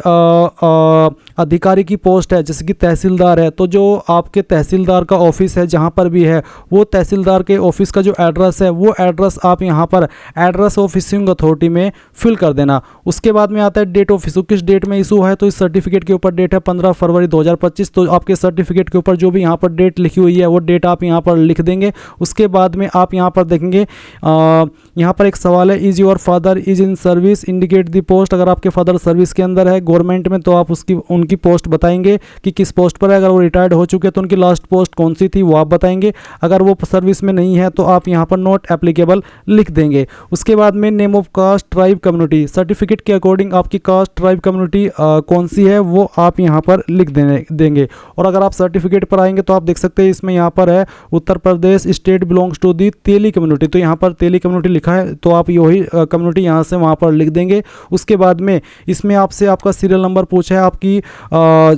अधिकारी की पोस्ट है जैसे कि तहसीलदार है, तो जो आपके तहसीलदार का ऑफिस है जहाँ पर भी है वो तहसीलदार के ऑफिस का जो एड्रेस है वो एड्रेस आप यहाँ पर एड्रेस ऑफ इश्यूइंग अथॉरिटी में फिल कर देना। उसके बाद में आता है डेट ऑफ इशू, किस डेट में इशू है, तो इस सर्टिफिकेट के ऊपर डेट है 15 फरवरी 2025। तो आपके सर्टिफिकेट के ऊपर जो भी यहाँ पर डेट लिखी हुई है वो डेट आप यहाँ पर लिख देंगे। उसके बाद में आप यहाँ पर देखेंगे यहाँ पर एक सवाल है, is your father is in service indicate the post. अगर आपके फादर सर्विस के अंदर है गवर्नमेंट में तो आप उनकी पोस्ट बताएंगे कि किस पोस्ट पर है। अगर वो रिटायर्ड हो चुके हैं तो उनकी लास्ट पोस्ट कौन सी थी वो आप बताएंगे। अगर वो सर्विस में नहीं है तो आप यहाँ पर नॉट एप्लीकेबल लिख देंगे। उसके बाद में name of caste tribe community, certificate के अकॉर्डिंग आपकी कास्ट ट्राइब कम्युनिटी कौन सी है वो आप यहाँ पर लिख देंगे। और अगर आप सर्टिफिकेट पर आएंगे तो आप देख सकते हैं इसमें यहाँ पर है Uttar Pradesh state belongs to the Teli community, तो यहाँ पर तेली कम्युनिटी लिखा है तो आप यही कम्युनिटी यहाँ से वहाँ पर लिख देंगे। उसके बाद में इसमें इसमें आपसे आपका सीरियल नंबर पूछा है, आपकी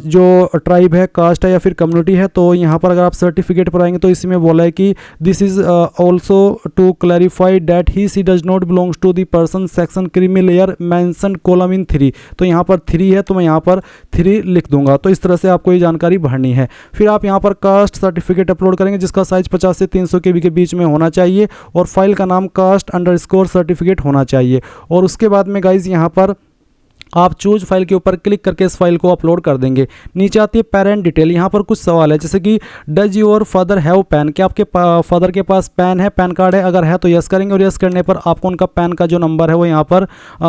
जो ट्राइब है, कास्ट है या फिर कम्युनिटी है। तो यहाँ पर अगर आप सर्टिफिकेट पर आएंगे तो इसमें बोला है कि this is also to clarify that he she does not belongs to the person section creamy layer mention column in 3। तो यहाँ पर 3 है तो मैं यहाँ पर 3 लिख दूंगा। तो इस तरह से आपको ये जानकारी भरनी है। फिर आप यहाँ पर कास्ट सर्टिफिकेट अपलोड करेंगे जिसका साइज 50 से 300 KB के बीच में होना चाहिए और फाइल का नाम कास्ट_सर्टिफिकेट होना चाहिए। और उसके बाद में गाइज यहाँ पर आप चूज फाइल के ऊपर क्लिक करके इस फाइल को अपलोड कर देंगे। नीचे आती है पेरेंट डिटेल। यहाँ पर कुछ सवाल है जैसे कि does your father have pan, क्या आपके फादर के पास पैन है, पैन कार्ड है? अगर है तो यस करेंगे और यस करने पर आपको उनका पैन का जो नंबर है वो यहाँ पर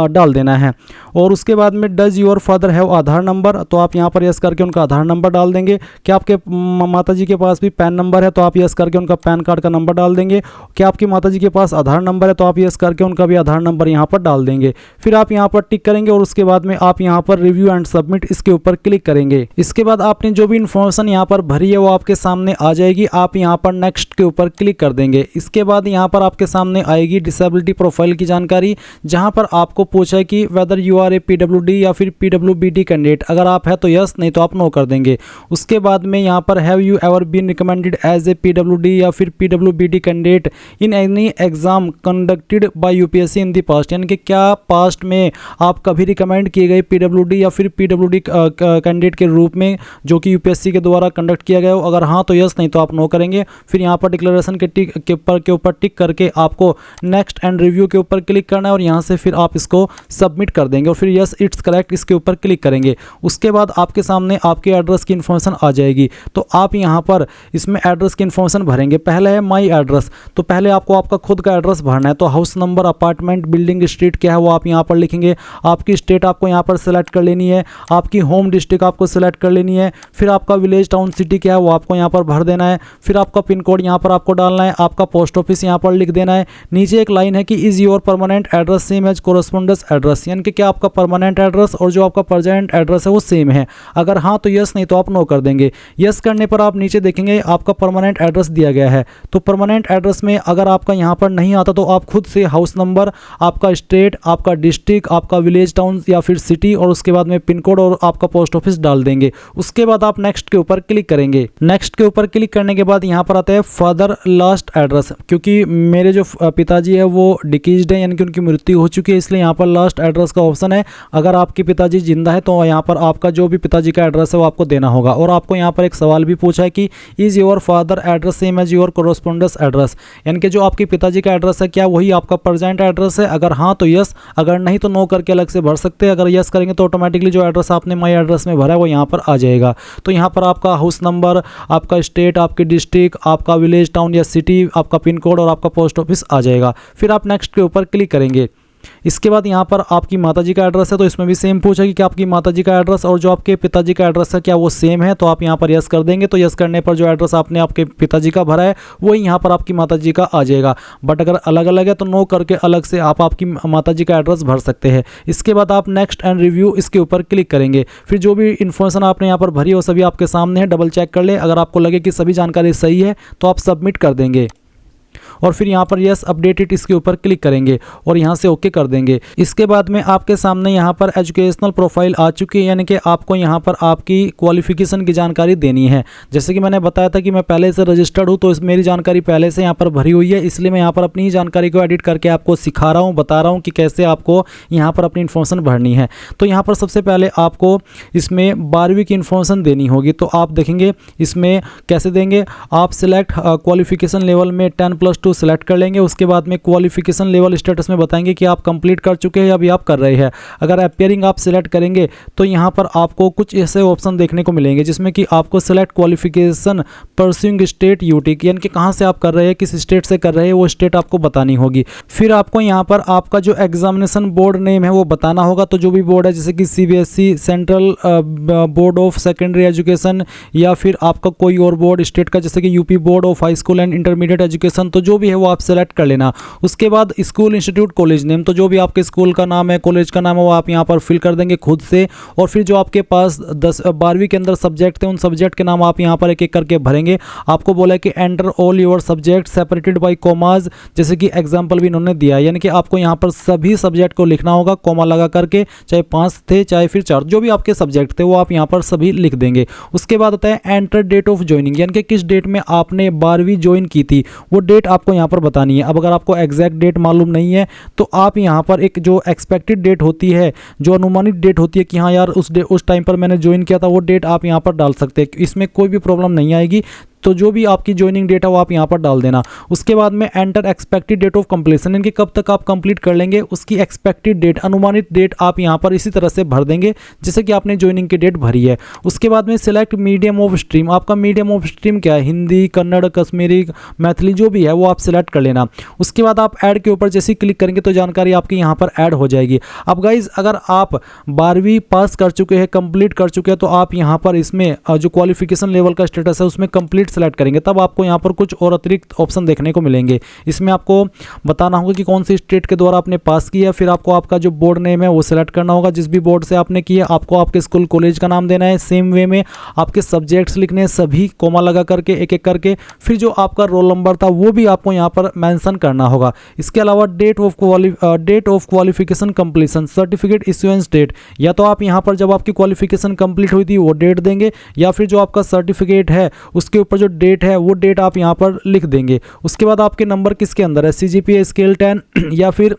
डाल देना है। और उसके बाद में does your father have Aadhaar number, तो आप यहाँ पर यस करके उनका आधार नंबर डाल देंगे। क्या आपके माता जी के पास भी पैन नंबर है? तो आप यस करके उनका पैन कार्ड का नंबर डाल देंगे। क्या आपकी माता जी के पास आधार नंबर है? तो आप यस करके उनका भी आधार नंबर यहाँ पर डाल देंगे। फिर आप यहाँ पर टिक करेंगे और उसके बाद में आप यहाँ पर रिव्यू एंड सबमिट इसके ऊपर क्लिक करेंगे। इसके बाद आपने जो भी इंफॉर्मेशन यहाँ पर भरी है वो आपके सामने आ जाएगी। आप यहाँ पर नेक्स्ट के ऊपर क्लिक कर देंगे। इसके बाद यहाँ पर आपके सामने आएगी डिसेबिलिटी प्रोफाइल की जानकारी, जहाँ पर आपको पूछा है कि whether you are a PWD या फिर PWBD कैंडिडेट। अगर आप है तो यस, नहीं तो आप नो कर देंगे। उसके बाद में यहाँ पर have you ever been recommended as a PWD या फिर PWBD candidate in any exam conducted by UPSC in the past, यानी कि क्या पास्ट में आप कभी रिकमेंड किए गए PWD या फिर PWD कैंडिडेट के रूप में जो कि UPSC के द्वारा कंडक्ट किया गया हो? अगर हाँ तो यस, नहीं तो आप नो करेंगे। फिर यहाँ पर डिक्लेरेशन के ऊपर टिक करके आपको नेक्स्ट एंड रिव्यू के ऊपर क्लिक करना है और यहाँ से फिर आप इसको सबमिट कर देंगे और फिर यस इट्स करेक्ट इसके ऊपर क्लिक करेंगे। उसके बाद आपके सामने आपके एड्रेस की इन्फॉर्मेशन आ जाएगी। तो आप यहाँ पर इसमें एड्रेस की इन्फॉर्मेशन भरेंगे। पहले है माई एड्रेस, तो पहले आपको आपका खुद का एड्रेस भरना है। तो house number, apartment, building, street क्या है वो आप यहाँ पर लिखेंगे। आपकी स्टेट आपको यहाँ पर सेलेक्ट कर लेनी है। आपकी होम डिस्ट्रिक्ट आपको सेलेक्ट कर लेनी है। फिर आपका विलेज, टाउन, सिटी क्या है वो आपको यहाँ पर भर देना है। फिर आपका पिन कोड यहाँ पर आपको डालना है। आपका पोस्ट ऑफिस यहाँ पर लिख देना है। नीचे एक लाइन है कि is your permanent address same as correspondence address, यानी कि क्या आपका परमानेंट एड्रेस और जो आपका प्रेजेंट एड्रेस है वो सेम है? अगर हाँ तो यस, नहीं तो आप नो कर देंगे। यस करने पर आप नीचे देखेंगे आपका परमानेंट एड्रेस दिया गया है। तो परमानेंट एड्रेस में अगर आपका यहाँ पर नहीं आता तो आप खुद से हाउस नंबर, आपका स्टेट, आपका डिस्ट्रिक्ट, आपका विलेज, टाउन या फिर सिटी और उसके बाद में पिन कोड और आपका पोस्ट ऑफिस डाल देंगे। उसके बाद आप नेक्स्ट के ऊपर क्लिक करेंगे। नेक्स्ट के ऊपर क्लिक करने के बाद यहाँ पर आता है फादर लास्ट एड्रेस। क्योंकि मेरे जो पिताजी है वो डिकीज्ड है, यानी कि उनकी मृत्यु हो चुकी है, इसलिए यहाँ पर लास्ट एड्रेस का ऑप्शन है। अगर आपके पिताजी जिंदा है तो यहाँ पर आपका जो भी पिताजी का एड्रेस है वो आपको देना होगा। और आपको यहाँ पर एक सवाल भी पूछा है कि is your father address same as your correspondence address, यानी कि जो आपके पिताजी का एड्रेस है क्या वही आपका प्रेजेंट एड्रेस है? अगर हाँ तो यस, अगर नहीं तो नो करके अलग से भर सकते हैं। अगर यस करेंगे तो ऑटोमेटिकली जो एड्रेस आपने माई एड्रेस में भरा है वो यहाँ पर आ जाएगा। तो यहाँ पर आपका हाउस नंबर, आपका स्टेट, आपकी डिस्ट्रिक्ट, आपका विलेज, टाउन या सिटी, आपका पिन कोड और आपका पोस्ट ऑफिस आ जाएगा। फिर आप नेक्स्ट के ऊपर क्लिक करेंगे। इसके बाद यहाँ पर आपकी माताजी का एड्रेस है तो इसमें भी सेम पूछा कि क्या आपकी माताजी का एड्रेस और जो आपके पिताजी का एड्रेस है क्या वो सेम है? तो आप यहाँ पर यस कर देंगे। तो यस करने पर जो एड्रेस आपने आपके पिताजी का भरा है वही यहाँ पर आपकी माताजी का आ जाएगा। बट अगर अलग अलग है तो नो करके अलग से आप आपकी माताजी का एड्रेस भर सकते हैं। इसके बाद आप नेक्स्ट एंड रिव्यू इसके ऊपर क्लिक करेंगे। फिर जो भी इन्फॉर्मेशन आपने यहाँ पर भरी है वो सभी आपके सामने है, डबल चेक कर ले। अगर आपको लगे कि सभी जानकारी सही है तो आप सबमिट कर देंगे और फिर यहाँ पर यस अपडेटेड इसके ऊपर क्लिक करेंगे और यहाँ से ओके कर देंगे। इसके बाद में आपके सामने यहाँ पर एजुकेशनल प्रोफाइल आ चुकी है, यानी कि आपको यहाँ पर आपकी क्वालिफिकेशन की जानकारी देनी है। जैसे कि मैंने बताया था कि मैं पहले से रजिस्टर्ड हूँ तो मेरी जानकारी पहले से यहाँ पर भरी हुई है, इसलिए मैं यहाँ पर अपनी ही जानकारी को एडिट करके आपको सिखा रहा हूँ, बता रहा हूँ कि कैसे आपको यहाँ पर अपनी इन्फॉर्मेशन भरनी है। तो यहाँ पर सबसे पहले आपको इसमें 12वीं की इन्फॉर्मेशन देनी होगी। तो आप देखेंगे इसमें कैसे देंगे। आप सिलेक्ट क्वालिफिकेशन लेवल में 10+2 सेलेक्ट कर लेंगे। उसके बाद में क्वालिफिकेशन लेवल स्टेटस में बताएंगे कि आप कंप्लीट कर चुके हैं या अभी आप कर रहे हैं। अगर अपीयरिंग आप सिलेक्ट करेंगे तो यहाँ पर आपको कुछ ऐसे ऑप्शन देखने को मिलेंगे जिसमें कि आपको select qualification pursuing state UT, यानी कि कहाँ से आप कर रहे हैं, किस स्टेट से कर रहे हैं वो स्टेट आपको बतानी होगी। फिर आपको यहाँ पर आपका जो एग्जामिनेशन बोर्ड नेम है वो बताना होगा। तो जो भी बोर्ड है जैसे कि CBSE, central board of secondary education, या फिर आपका कोई और बोर्ड स्टेट का जैसे कि UP board of high school and intermediate education, तो जो जो भी है वो आप सेलेक्ट कर लेना। उसके बाद स्कूल, इंस्टीट्यूट, कॉलेज नेम, तो जो भी आपके स्कूल का नाम है, कॉलेज का नाम है, वो आप यहाँ पर फिल कर देंगे खुद से। और फिर जो आपके पास 12वीं के अंदर सब्जेक्ट थे उन सब्जेक्ट के नाम आप यहाँ पर एक एक करके भरेंगे। आपको बोला है कि enter all your subject separated by commas, जैसे कि एग्जाम्पल भी इन्होंने दिया है, यानी कि आपको यहाँ पर सभी सब्जेक्ट को लिखना होगा कॉमा लगा करके, चाहे 5 थे चाहे फिर 4, जो भी आपके सब्जेक्ट थे वो आप यहाँ पर सभी लिख देंगे। उसके बाद आता है एंटर डेट ऑफ ज्वाइनिंग, यानी कि किस डेट में आपने 12वीं ज्वाइन की थी वो डेट आपको यहाँ पर बतानी है। अब अगर आपको एग्जैक्ट डेट मालूम नहीं है तो आप यहाँ पर एक जो एक्सपेक्टेड डेट होती है, जो अनुमानित डेट होती है कि हाँ यार उस टाइम पर मैंने ज्वाइन किया था, वो डेट आप यहाँ पर डाल सकते हैं, इसमें कोई भी प्रॉब्लम नहीं आएगी। तो जो भी आपकी ज्वाइनिंग डेट है वो आप यहाँ पर डाल देना। उसके बाद में enter expected date of completion, इनके कब तक आप कंप्लीट कर लेंगे उसकी एक्सपेक्टेड डेट, अनुमानित डेट आप यहाँ पर इसी तरह से भर देंगे जैसे कि आपने ज्वाइनिंग की डेट भरी है। उसके बाद में सिलेक्ट मीडियम ऑफ स्ट्रीम, आपका मीडियम ऑफ स्ट्रीम क्या है, हिंदी, कन्नड़, कश्मीरी, मैथिली, जो भी है वो आप सिलेक्ट कर लेना। उसके बाद आप ऐड के ऊपर जैसे ही क्लिक करेंगे तो जानकारी आपकी यहाँ पर ऐड हो जाएगी। अब गाइज अगर आप 12वीं पास कर चुके हैं, कंप्लीट कर चुके हैं, तो आप यहाँ पर इसमें जो क्वालिफिकेशन लेवल का स्टेटस है उसमें कंप्लीट सेलेक्ट करेंगे, तब आपको यहाँ पर कुछ और अतिरिक्त ऑप्शन देखने को मिलेंगे। इसमें आपको बताना होगा कि कौन सी स्टेट के द्वारा आपने पास किया, फिर आपको आपका जो बोर्ड नेम है वो सिलेक्ट करना होगा, जिस भी बोर्ड से आपने किया आपको आपके स्कूल कॉलेज का नाम देना है। सेम वे में आपके सब्जेक्ट्स लिखने हैं सभी कोमा लगा करके एक एक करके, फिर जो आपका रोल नंबर था वो भी आपको यहाँ पर मेंशन करना होगा। इसके अलावा date of qualification completion, certificate issuance date, या तो आप यहाँ पर जब आपकी क्वालिफिकेशन कंप्लीट हुई थी वो डेट देंगे, या फिर जो आपका सर्टिफिकेट है उसके ऊपर जो डेट है वो डेट आप यहां पर लिख देंगे। उसके बाद आपके नंबर किसके अंदर है, सीजीपीए स्केल 10 या फिर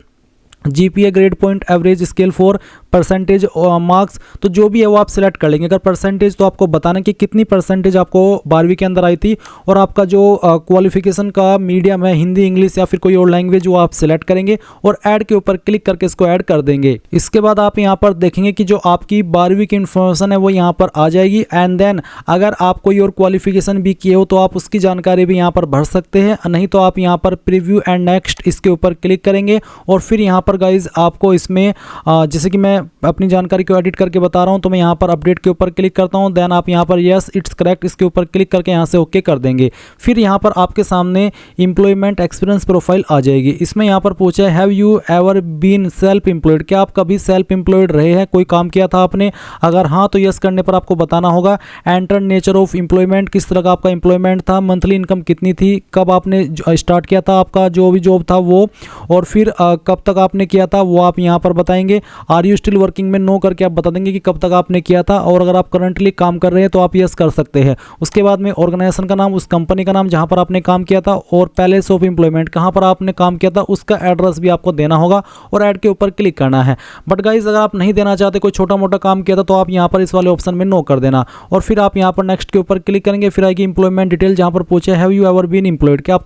GPA grade point average scale 4, percentage marks, तो जो भी है वो आप सिलेक्ट कर लेंगे। अगर परसेंटेज तो आपको बताना कि कितनी परसेंटेज आपको 12वीं के अंदर आई थी, और आपका जो क्वालिफिकेशन का मीडियम है हिंदी, इंग्लिश या फिर कोई और लैंग्वेज, वो आप सिलेक्ट करेंगे और ऐड के ऊपर क्लिक करके इसको ऐड कर देंगे। इसके बाद आप यहाँ पर देखेंगे कि जो आपकी 12वीं की इन्फॉर्मेशन है वो यहाँ पर आ जाएगी। एंड देन अगर आप कोई और क्वालिफिकेशन भी किए हो तो आप उसकी जानकारी भी यहाँ पर भर सकते हैं, नहीं तो आप यहाँ पर प्रीव्यू एंड नेक्स्ट इसके ऊपर क्लिक करेंगे। और फिर यहाँ पर गाइज आपको इसमें जैसे कि मैं अपनी जानकारी को एडिट करके बता रहा हूं, तो मैं यहाँ पर अपडेट के ऊपर क्लिक करता हूं, देन आप यहाँ पर यस इट्स करेक्ट इसके ऊपर क्लिक करके यहाँ से ओके कर देंगे। फिर यहाँ पर आपके सामने एम्प्लॉयमेंट एक्सपीरियंस प्रोफाइल आ जाएगी। इसमें यहाँ पर पूछा है have you ever been self employed, क्या आप कभी सेल्फ एम्प्लॉयड रहे हैं, कोई काम किया था आपने, अगर हाँ तो यस करने पर आपको बताना होगा। एंटर नेचर ऑफ एम्प्लॉयमेंट, किस तरह का आपका एम्प्लॉयमेंट था, मंथली इनकम कितनी थी, कब आपने स्टार्ट किया था आपका जो भी जॉब था वो, और फिर कब तक आपने किया था वो आप यहाँ पर बताएंगे। आर यू स्टिल वर्किंग में नो करके आप बता देंगे कि कब तक आपने किया था, और अगर आप करंटली काम कर रहे हैं तो आप यस कर सकते हैं। उसके बाद में ऑर्गेनाइजेशन का नाम, उस कंपनी का नाम जहां पर आपने काम किया था, और प्लेस ऑफ एम्प्लॉयमेंट कहां पर आपने काम किया था उसका एड्रेस भी आपको देना होगा, और ऐड के ऊपर क्लिक करना है। बट गाइज अगर आप नहीं देना चाहते, कोई छोटा मोटा काम किया था, तो आप यहाँ पर इस वाले ऑप्शन में नो कर देना, और फिर आप यहाँ पर नेक्स्ट के ऊपर क्लिक करेंगे। फिर आएगी एम्प्लॉयमेंट डिटेल, जहां पर पूछे have you ever been employed, क्या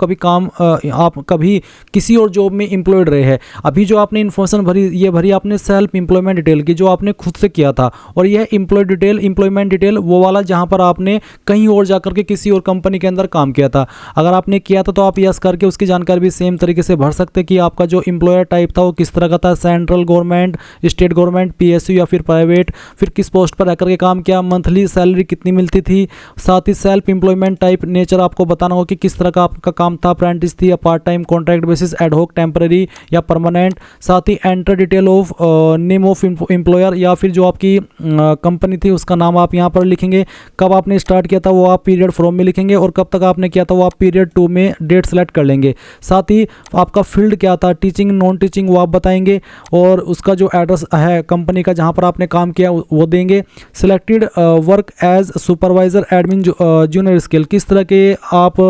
आप कभी किसी और जॉब में एम्प्लॉयड रहे हैं। अभी जो आपने इन्फॉर्मेशन भरी, ये भरी आपने सेल्फ एम्प्लॉयमेंट डिटेल की, जो आपने खुद से किया था, और यह एम्प्लॉयमेंट डिटेल वो वाला जहां पर आपने कहीं और जाकर के किसी और कंपनी के अंदर काम किया था। अगर आपने किया था तो आप यस करके उसकी जानकारी भी सेम तरीके से भर सकते कि आपका जो एम्प्लॉयर टाइप था वो किस तरह का था, central government, state government, PSU या फिर प्राइवेट, फिर किस पोस्ट पर रहकर के काम किया, मंथली सैलरी कितनी मिलती थी, साथ ही सेल्फ एम्प्लॉयमेंट टाइप नेचर आपको बताना होगा कि किस तरह का आपका काम था, अप्रेंटिस थी या part time, contract basis, ad hoc, temporary या परमानेंट। साथ ही enter detail of name of employer, या फिर जो आपकी कंपनी थी उसका नाम आप यहाँ पर लिखेंगे, कब आपने स्टार्ट किया था वो आप पीरियड फ्रॉम में लिखेंगे, और कब तक आपने किया था वो आप पीरियड 2 में डेट सेलेक्ट कर लेंगे। साथ ही आपका फील्ड क्या था, टीचिंग, नॉन टीचिंग, वो आप बताएंगे, और उसका जो एड्रेस है कंपनी का जहाँ पर आपने काम किया वो देंगे। Selected work as supervisor admin junior scale, किस तरह के आप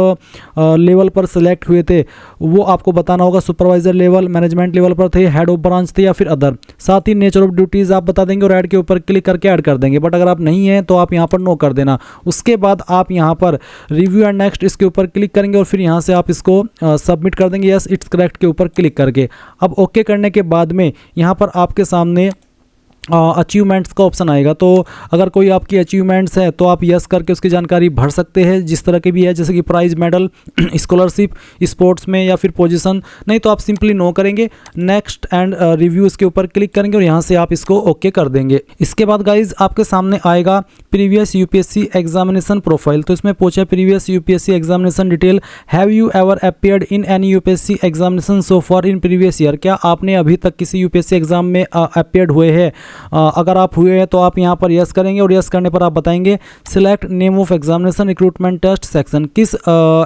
लेवल पर सिलेक्ट हुए थे वो आपको बताना होगा, सुपरवाइजर लेवल, मैनेजमेंट लेवल पर थे, हेड ऑफ ब्रांच थे या फिर अदर। साथ ही नेचर ऑफ ड्यूटीज आप बता देंगे और ऐड के ऊपर क्लिक करके ऐड कर देंगे। बट अगर आप नहीं हैं तो आप यहाँ पर नो कर देना। उसके बाद आप यहाँ पर रिव्यू एंड नेक्स्ट इसके ऊपर क्लिक करेंगे, और फिर यहाँ से आप इसको सबमिट कर देंगे यस इट्स करेक्ट के ऊपर क्लिक करके। अब ओके करने के बाद में यहाँ पर आपके सामने अचीवमेंट्स का ऑप्शन आएगा। तो अगर कोई आपकी अचीवमेंट्स है तो आप यस करके उसकी जानकारी भर सकते हैं, जिस तरह की भी है, जैसे कि प्राइज, मेडल, स्कॉलरशिप, स्पोर्ट्स में या फिर पोजीशन। नहीं तो आप सिंपली नो करेंगे, नेक्स्ट एंड रिव्यूज़ के ऊपर क्लिक करेंगे और यहाँ से आप इसको ओके कर देंगे। इसके बाद गाइज आपके सामने आएगा प्रीवियस यूपीएससी एग्जामिनेशन प्रोफाइल। तो इसमें पूछा previous UPSC examination detail, have you ever appeared in any UPSC examination so for in previous year. क्या आपने अभी तक किसी यूपीएससी एग्जाम में अपीयर्ड हुए हैं? अगर आप हुए हैं तो आप यहाँ पर यस करेंगे और यस करने पर आप बताएंगे select name of examination recruitment test section, किस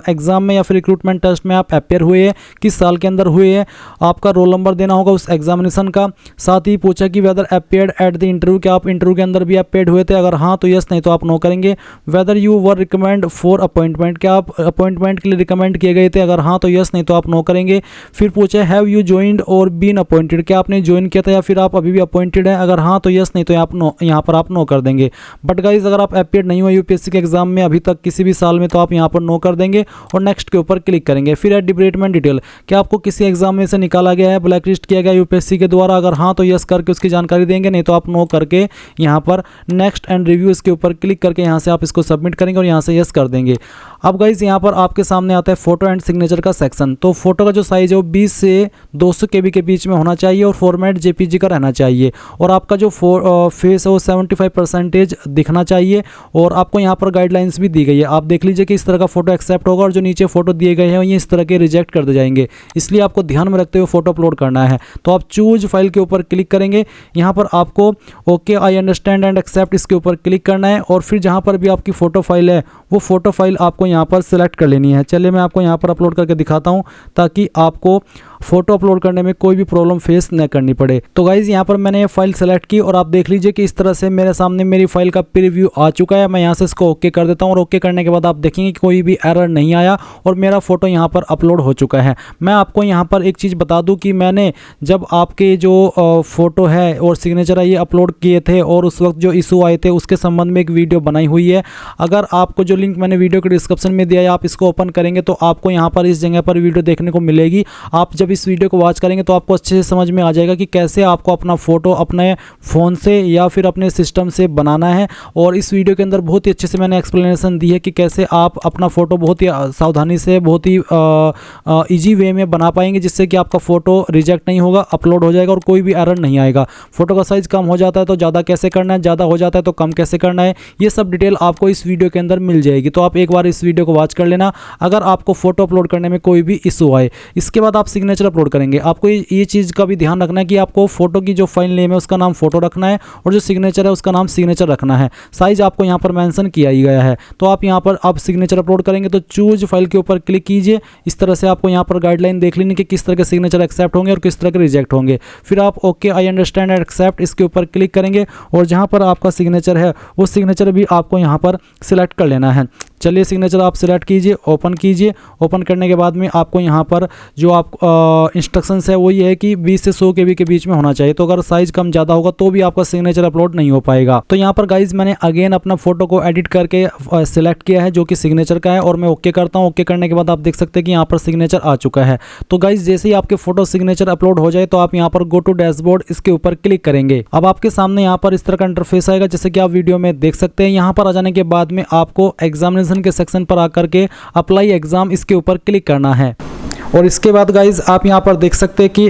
एग्जाम में या फिर रिक्रूटमेंट टेस्ट में आप अपेयर हुए हैं, किस साल के अंदर हुए हैं। आपका रोल नंबर देना होगा उस एग्जामिनेशन का। साथ ही पूछा कि whether appeared at the interview, क्या आप इंटरव्यू के अंदर भी अपेयर्ड हुए थे? अगर हाँ तो यस, नहीं तो आप नो करेंगे। Whether you were recommend for appointment, क्या आप अपॉइंटमेंट के लिए रिकमेंड किए गए थे? अगर हाँ तो यस, नहीं तो आप नो करेंगे। फिर पूछे हैव यू ज्वाइंड और बीन अपॉइंटेड, क्या आपने ज्वाइन किया था या फिर आप अभी भी अपॉइंटेड हैं? अगर हाँ तो यस, नहीं तो आप नो, यहाँ पर आप नो कर देंगे। बट गाइज अगर आप अपीयर नहीं हुए यूपीएससी के एग्जाम में अभी तक किसी भी साल में, तो आप यहाँ पर नो कर देंगे और नेक्स्ट के ऊपर क्लिक करेंगे। फिर एट डिपार्टमेंट डिटेल, क्या आपको किसी एग्जाम में से निकाला गया है, ब्लैक लिस्ट किया गया यूपीएससी के द्वारा? अगर हाँ तो यस करके उसकी जानकारी देंगे, नहीं तो आप नो करके यहाँ पर नेक्स्ट एंड रिव्यूज के ऊपर क्लिक करके यहाँ से आप इसको सबमिट करेंगे और यहाँ से यस कर देंगे। अब गाइज यहाँ पर आपके सामने आता है फोटो एंड सिग्नेचर का सेक्शन। तो फोटो का जो साइज है वो 20 से 200 KB के बीच में होना चाहिए और फॉर्मेट JPG का रहना चाहिए और आपका जो फेस है वो 75% दिखना चाहिए। और आपको यहाँ पर गाइडलाइंस भी दी गई है, आप देख लीजिए कि इस तरह का फोटो एक्सेप्ट होगा और जो नीचे फोटो दिए गए हैं ये इस तरह के रिजेक्ट कर दिए जाएंगे, इसलिए आपको ध्यान में रखते हुए फोटो अपलोड करना है। तो आप चूज फाइल के ऊपर क्लिक करेंगे, यहाँ पर आपको okay I understand and accept इसके ऊपर क्लिक करना है और फिर जहाँ पर भी आपकी फोटो फाइल है वो फोटो फाइल आपको यहाँ पर सिलेक्ट कर लेनी है। चलिए मैं आपको यहाँ पर अपलोड करके दिखाता हूँ ताकि आपको फोटो अपलोड करने में कोई भी प्रॉब्लम फेस न करनी पड़े। तो गाइज यहाँ पर मैंने ये फाइल सेलेक्ट की और आप देख लीजिए कि इस तरह से मेरे सामने मेरी फाइल का प्रीव्यू आ चुका है। मैं यहाँ से इसको ओके कर देता हूँ और ओके करने के बाद आप देखेंगे कि कोई भी एरर नहीं आया और मेरा फोटो यहाँ पर अपलोड हो चुका है। मैं आपको यहाँ पर एक चीज़ बता दूँ कि मैंने जब आपके जो फोटो है और सिग्नेचर है ये अपलोड किए थे और उस वक्त जो इशू आए थे उसके संबंध में एक वीडियो बनाई हुई है। अगर आपको जो लिंक मैंने वीडियो के डिस्क्रिप्शन में दिया है आप इसको ओपन करेंगे तो आपको यहाँ पर इस जगह पर वीडियो देखने को मिलेगी। आप जब इस वीडियो को वॉच करेंगे तो आपको अच्छे से समझ में आ जाएगा कि कैसे आपको अपना फोटो अपने फ़ोन से या फिर अपने सिस्टम से बनाना है। और इस वीडियो के अंदर बहुत ही अच्छे से मैंने एक्सप्लेनेशन दी है कि कैसे आप अपना फ़ोटो बहुत ही सावधानी से, बहुत ही ईजी वे में बना पाएंगे, जिससे कि आपका फ़ोटो रिजेक्ट नहीं होगा, अपलोड हो जाएगा और कोई भी एरर नहीं आएगा। फ़ोटो का साइज़ कम हो जाता है तो ज़्यादा कैसे करना है, ज़्यादा हो जाता है तो कम कैसे करना है, ये सब डिटेल आपको इस वीडियो के अंदर मिल जाएगी। तो आप एक बार इस वीडियो को वॉच कर लेना अगर आपको फ़ोटो अपलोड करने में कोई भी इशू आए। इसके बाद आप सिग्नेचर अपलोड करेंगे। आपको ये चीज़ का भी ध्यान रखना है कि आपको फोटो की जो फाइल नेम है उसका नाम फोटो रखना है और जो सिग्नेचर है उसका नाम सिग्नेचर रखना है। साइज आपको यहाँ पर मेंशन किया ही गया है। तो आप यहाँ पर आप सिग्नेचर अपलोड करेंगे तो चूज फाइल के ऊपर क्लिक कीजिए। इस तरह से आपको यहाँ पर गाइडलाइन देख लेनी कि किस तरह के सिग्नेचर एक्सेप्ट होंगे और किस तरह के रिजेक्ट होंगे। फिर आप okay I understand and accept इसके ऊपर क्लिक करेंगे और जहाँ पर आपका सिग्नेचर है वो सिग्नेचर भी आपको यहाँ पर सिलेक्ट कर लेना है। चलिए सिग्नेचर आप सिलेक्ट कीजिए, ओपन कीजिए। ओपन करने के बाद में आपको यहाँ पर जो आप इंस्ट्रक्शंस है वो ये है कि 20 से 100 KB के बीच में होना चाहिए। तो अगर साइज कम ज़्यादा होगा तो भी आपका सिग्नेचर अपलोड नहीं हो पाएगा। तो यहाँ पर गाइज मैंने अगेन अपना फोटो को एडिट करके सिलेक्ट किया है जो कि सिग्नेचर का है और मैं ओके करता हूँ। ओके करने के बाद आप देख सकते हैं कि यहाँ पर सिग्नेचर आ चुका है। तो गाइज जैसे ही आपके फोटो सिग्नेचर अपलोड हो जाए तो आप यहाँ पर गो टू डैशबोर्ड इसके ऊपर क्लिक करेंगे। अब आपके सामने यहाँ पर इस तरह का इंटरफेस आएगा जैसे कि आप वीडियो में देख सकते हैं। यहाँ पर आ जाने के बाद में आपको एग्जामिनेशन के सेक्शन पर आकर के अप्लाई एग्जाम इसके ऊपर क्लिक करना है। और इसके बाद गाइज आप यहाँ पर देख सकते हैं कि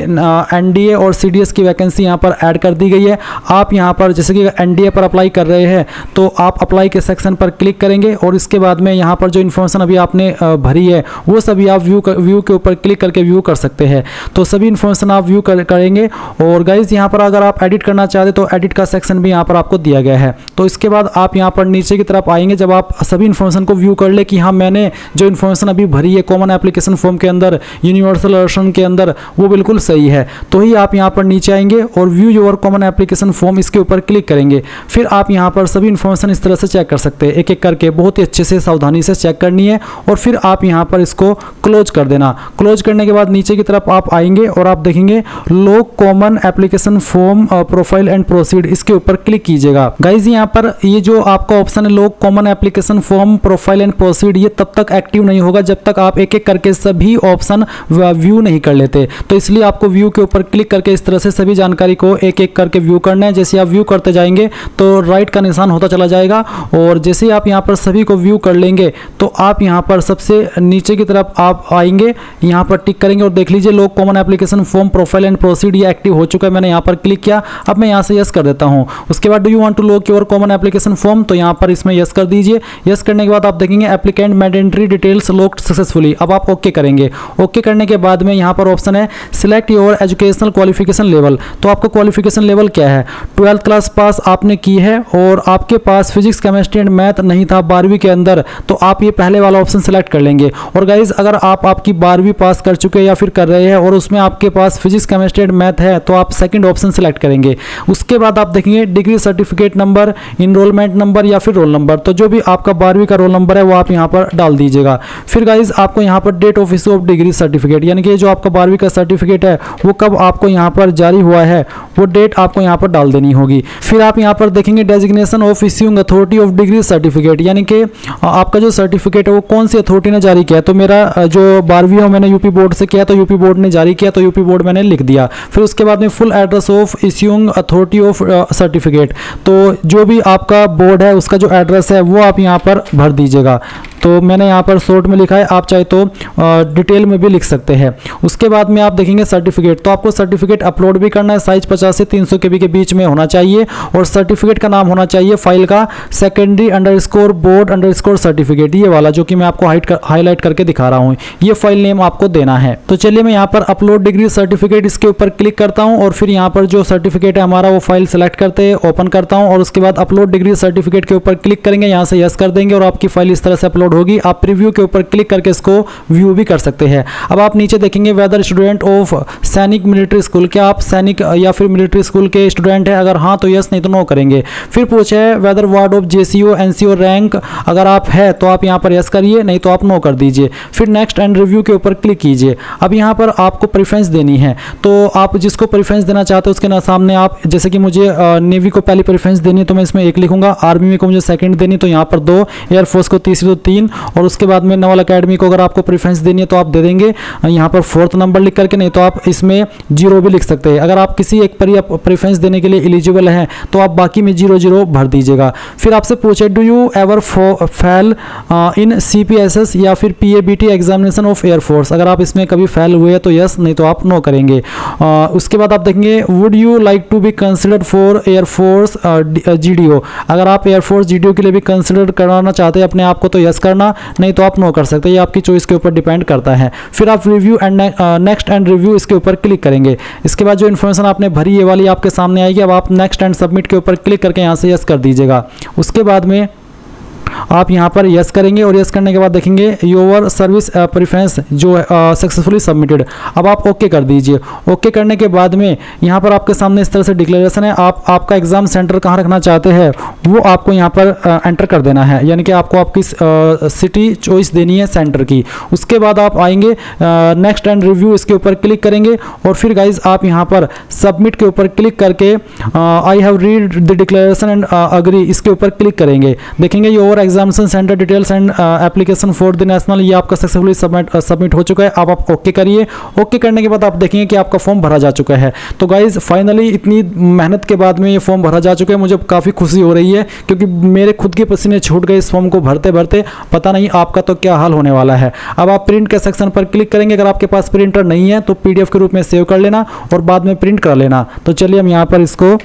NDA और CDS की वैकेंसी यहाँ पर ऐड कर दी गई है। आप यहाँ पर जैसे कि NDA पर अप्लाई कर रहे हैं तो आप अप्लाई के सेक्शन पर क्लिक करेंगे और इसके बाद में यहाँ पर जो इन्फॉर्मेशन अभी आपने भरी है वो सभी आप व्यू के ऊपर क्लिक करके व्यू कर सकते हैं। तो सभी इन्फॉर्मेशन आप व्यू करेंगे। और गाइज यहाँ पर अगर आप एडिट करना चाहते तो एडिट का सेक्शन भी यहाँ पर आपको दिया गया है। तो इसके बाद आप यहाँ पर नीचे की तरफ आएंगे जब आप सभी इन्फॉर्मेशन को व्यू कर ले कि हाँ मैंने जो इन्फॉर्मेशन अभी भरी है कॉमन एप्लीकेशन फॉर्म के अंदर, यूनिवर्सल रजिस्ट्रेशन के अंदर, वो बिल्कुल सही है, तो ही आप यहाँ पर नीचे आएंगे और view your common application form इसके ऊपर क्लिक करेंगे। फिर आप यहाँ पर सभी इन्फॉर्मेशन इस तरह से चेक कर सकते हैं, एक एक करके बहुत ही अच्छे से सावधानी से चेक करनी है और फिर आप यहाँ पर इसको क्लोज कर देना। क्लोज करने के बाद नीचे की तरफ आप आएंगे और आप देखेंगे log common application form profile and proceed, इसके ऊपर क्लिक कीजिएगा। गाइज यहाँ पर ये जो आपका ऑप्शन है log common application form profile and proceed, ये तब तक एक्टिव नहीं होगा जब तक आप एक एक करके सभी ऑप्शन ऑप्शन व्यू नहीं कर लेते। तो इसलिए आपको व्यू के ऊपर क्लिक करके इस तरह से सभी जानकारी को एक एक करके व्यू करना है। जैसे आप व्यू करते जाएंगे तो राइट का निशान होता चला जाएगा, और जैसे आप यहाँ पर सभी को व्यू कर लेंगे तो आप यहाँ पर सबसे नीचे की तरफ आप आएंगे, यहाँ पर टिक करेंगे और देख लीजिए लोग common application form profile and proceed ये एक्टिव हो चुका है। मैंने यहाँ पर क्लिक किया, अब मैं यहाँ से यस कर देता हूँ। उसके बाद do you want to lock your common application form, तो यहाँ पर इसमें यस कर दीजिए। यस करने के बाद आप देखेंगे applicant mandatory details locked successfully. अब आप ओके करेंगे। ओके करने के बाद में यहाँ पर ऑप्शन है select your educational qualification level. तो आपका क्वालिफिकेशन लेवल क्या है? 12th क्लास पास आपने की है और आपके पास फिजिक्स केमिस्ट्री एंड मैथ नहीं था 12वीं के अंदर, तो आप ये पहले वाला ऑप्शन सेलेक्ट कर लेंगे। और गाइज अगर आप आपकी 12वीं पास कर चुके हैं या फिर कर रहे हैं और उसमें आपके पास फिजिक्स केमिस्ट्री एंड मैथ है तो आप सेकंड ऑप्शन सेलेक्ट करेंगे। उसके बाद आप देखेंगे degree certificate number, enrolment number या फिर रोल नंबर, तो जो भी आपका 12वीं का रोल नंबर है वो आप यहाँ पर डाल दीजिएगा। फिर गाइज आपको यहाँ पर date of issue of degree certificate, यानी कि जो आपका 12वीं का सर्टिफिकेट है वो कब आपको यहाँ पर जारी हुआ है वो डेट आपको यहाँ पर डाल देनी होगी। फिर आप यहाँ पर देखेंगे designation of issuing authority of degree certificate, यानी कि आपका जो सर्टिफिकेट है वो कौन सी अथॉरिटी ने जारी किया है। तो मेरा जो 12वीं है मैंने यूपी बोर्ड से किया तो यूपी बोर्ड ने जारी किया, तो यूपी बोर्ड मैंने लिख दिया। फिर उसके बाद में full address of issuing authority of certificate, तो जो भी आपका बोर्ड है उसका जो एड्रेस है वो आप यहाँ पर भर दीजिएगा। तो मैंने यहाँ पर शॉर्ट में लिखा है, आप चाहे तो डिटेल में भी लिख सकते हैं। उसके बाद में आप देखेंगे सर्टिफिकेट, तो आपको सर्टिफिकेट अपलोड भी करना है, साइज 50 से 300 KB के बीच में होना चाहिए और सर्टिफिकेट का नाम होना चाहिए फाइल का secondary underscore board underscore certificate, ये वाला जो कि मैं आपको हाईलाइट करके दिखा रहा हूँ, ये फाइल नेम आपको देना है। तो चलिए मैं यहाँ पर अपलोड डिग्री सर्टिफिकेट इसके ऊपर क्लिक करता हूँ और फिर यहाँ पर जो सर्टिफिकेट है हमारा वो फाइल सेलेक्ट करते हैं, ओपन करता हूँ और उसके बाद अपलोड डिग्री सर्टिफिकेट के ऊपर क्लिक करेंगे, यहाँ से यस कर देंगे और आपकी फाइल इस तरह से अपलोड होगी। आप प्रीव्यू के ऊपर क्लिक करके इसको व्यू भी कर सकते हैं। अब आप नीचे देखेंगे वेदर स्टूडेंट ऑफ सैनिक मिलिट्री स्कूल, क्या आप सैनिक या फिर मिलिट्री स्कूल के स्टूडेंट हैं? अगर हाँ तो यस, नहीं तो नो करेंगे। फिर पूछे है whether ward of JCO NCO rank, अगर आप है तो आप यहाँ पर यस करिए, नहीं तो आप नो कर दीजिए। फिर नेक्स्ट एंड रिव्यू के ऊपर क्लिक कीजिए। अब यहाँ पर आपको प्रेफरेंस देनी है, तो आप जिसको प्रेफरेंस देना चाहते हैं उसके सामने आप, जैसे कि मुझे नेवी को पहली प्रेफरेंस देनी है तो मैं इसमें 1 लिखूंगा, आर्मी में को मुझे सेकंड देनी तो यहाँ पर 2, एयरफोर्स को तीसरी तो 3, और उसके बाद में नवल अकेडमी को अगर आपको प्रेफरेंस देनी है तो आप दे देंगे यहाँ पर 4th नंबर लिख करके, नहीं तो आप इसमें 0 भी लिख सकते हैं। अगर आप किसी एक पर प्रेफरेंस देने के लिए एलिजिबल हैं तो आप बाकी में 0 भर दीजिएगा। फिर आपसे पूछे do you ever fail in CPSS या फिर PABT एग्जामिनेशन ऑफ एयरफोर्स, अगर आप इसमें कभी फेल हुए तो यस, नहीं तो आप नो करेंगे। उसके बाद आप देखेंगे would you like to be considered for air force GDO, अगर आप एयरफोर्स GDO के लिए भी कंसिडर कराना चाहते हैं अपने आप को तो यस करना, नहीं तो आप नो कर सकते हैं, ये आपकी चॉइस के ऊपर डिपेंड करता है। फिर आप review and next and review इसके ऊपर क्लिक करेंगे। इसके बाद जो इन्फॉर्मेशन आपने भरी ये वाली आपके सामने आएगी। अब आप नेक्स्ट एंड सबमिट के ऊपर क्लिक करके यहाँ से यस कर दीजिएगा। उसके बाद में आप यहाँ पर यस करेंगे और यस करने के बाद देखेंगे योर सर्विस प्रेफरेंस जो सक्सेसफुली सबमिटेड। अब आप ओके कर दीजिए। ओके करने के बाद में यहाँ पर आपके सामने इस तरह से डिक्लेरेशन है, आप आपका एग्जाम सेंटर कहाँ रखना चाहते हैं वो आपको यहाँ पर एंटर कर देना है, यानी कि आपको आपकी सिटी चॉइस देनी है सेंटर की। उसके बाद आप आएंगे नेक्स्ट एंड रिव्यू इसके ऊपर क्लिक करेंगे और फिर गाइज आप यहाँ पर सबमिट के ऊपर क्लिक करके I have read the declaration and agree इसके ऊपर क्लिक करेंगे। देखेंगे your examination centre details and application for the national, ये आपका सक्सेसफुली सबमिट हो चुका है। अब आप ओके करिए। ओके करने के बाद आप देखेंगे कि आपका फॉर्म भरा जा चुका है। तो गाइज फाइनली इतनी मेहनत के बाद में ये फॉर्म भरा जा चुका है, मुझे काफ़ी खुशी हो रही है क्योंकि मेरे खुद के पसीने छूट गए इस फॉर्म को भरते भरते। पता नहीं आपका तो क्या हाल होने वाला है। अब आप प्रिंट के सेक्शन पर क्लिक करेंगे। अगर आपके पास प्रिंटर नहीं है तो PDF के रूप में सेव कर लेना और बाद में प्रिंट कर लेना। तो चलिए हम यहाँ पर इसको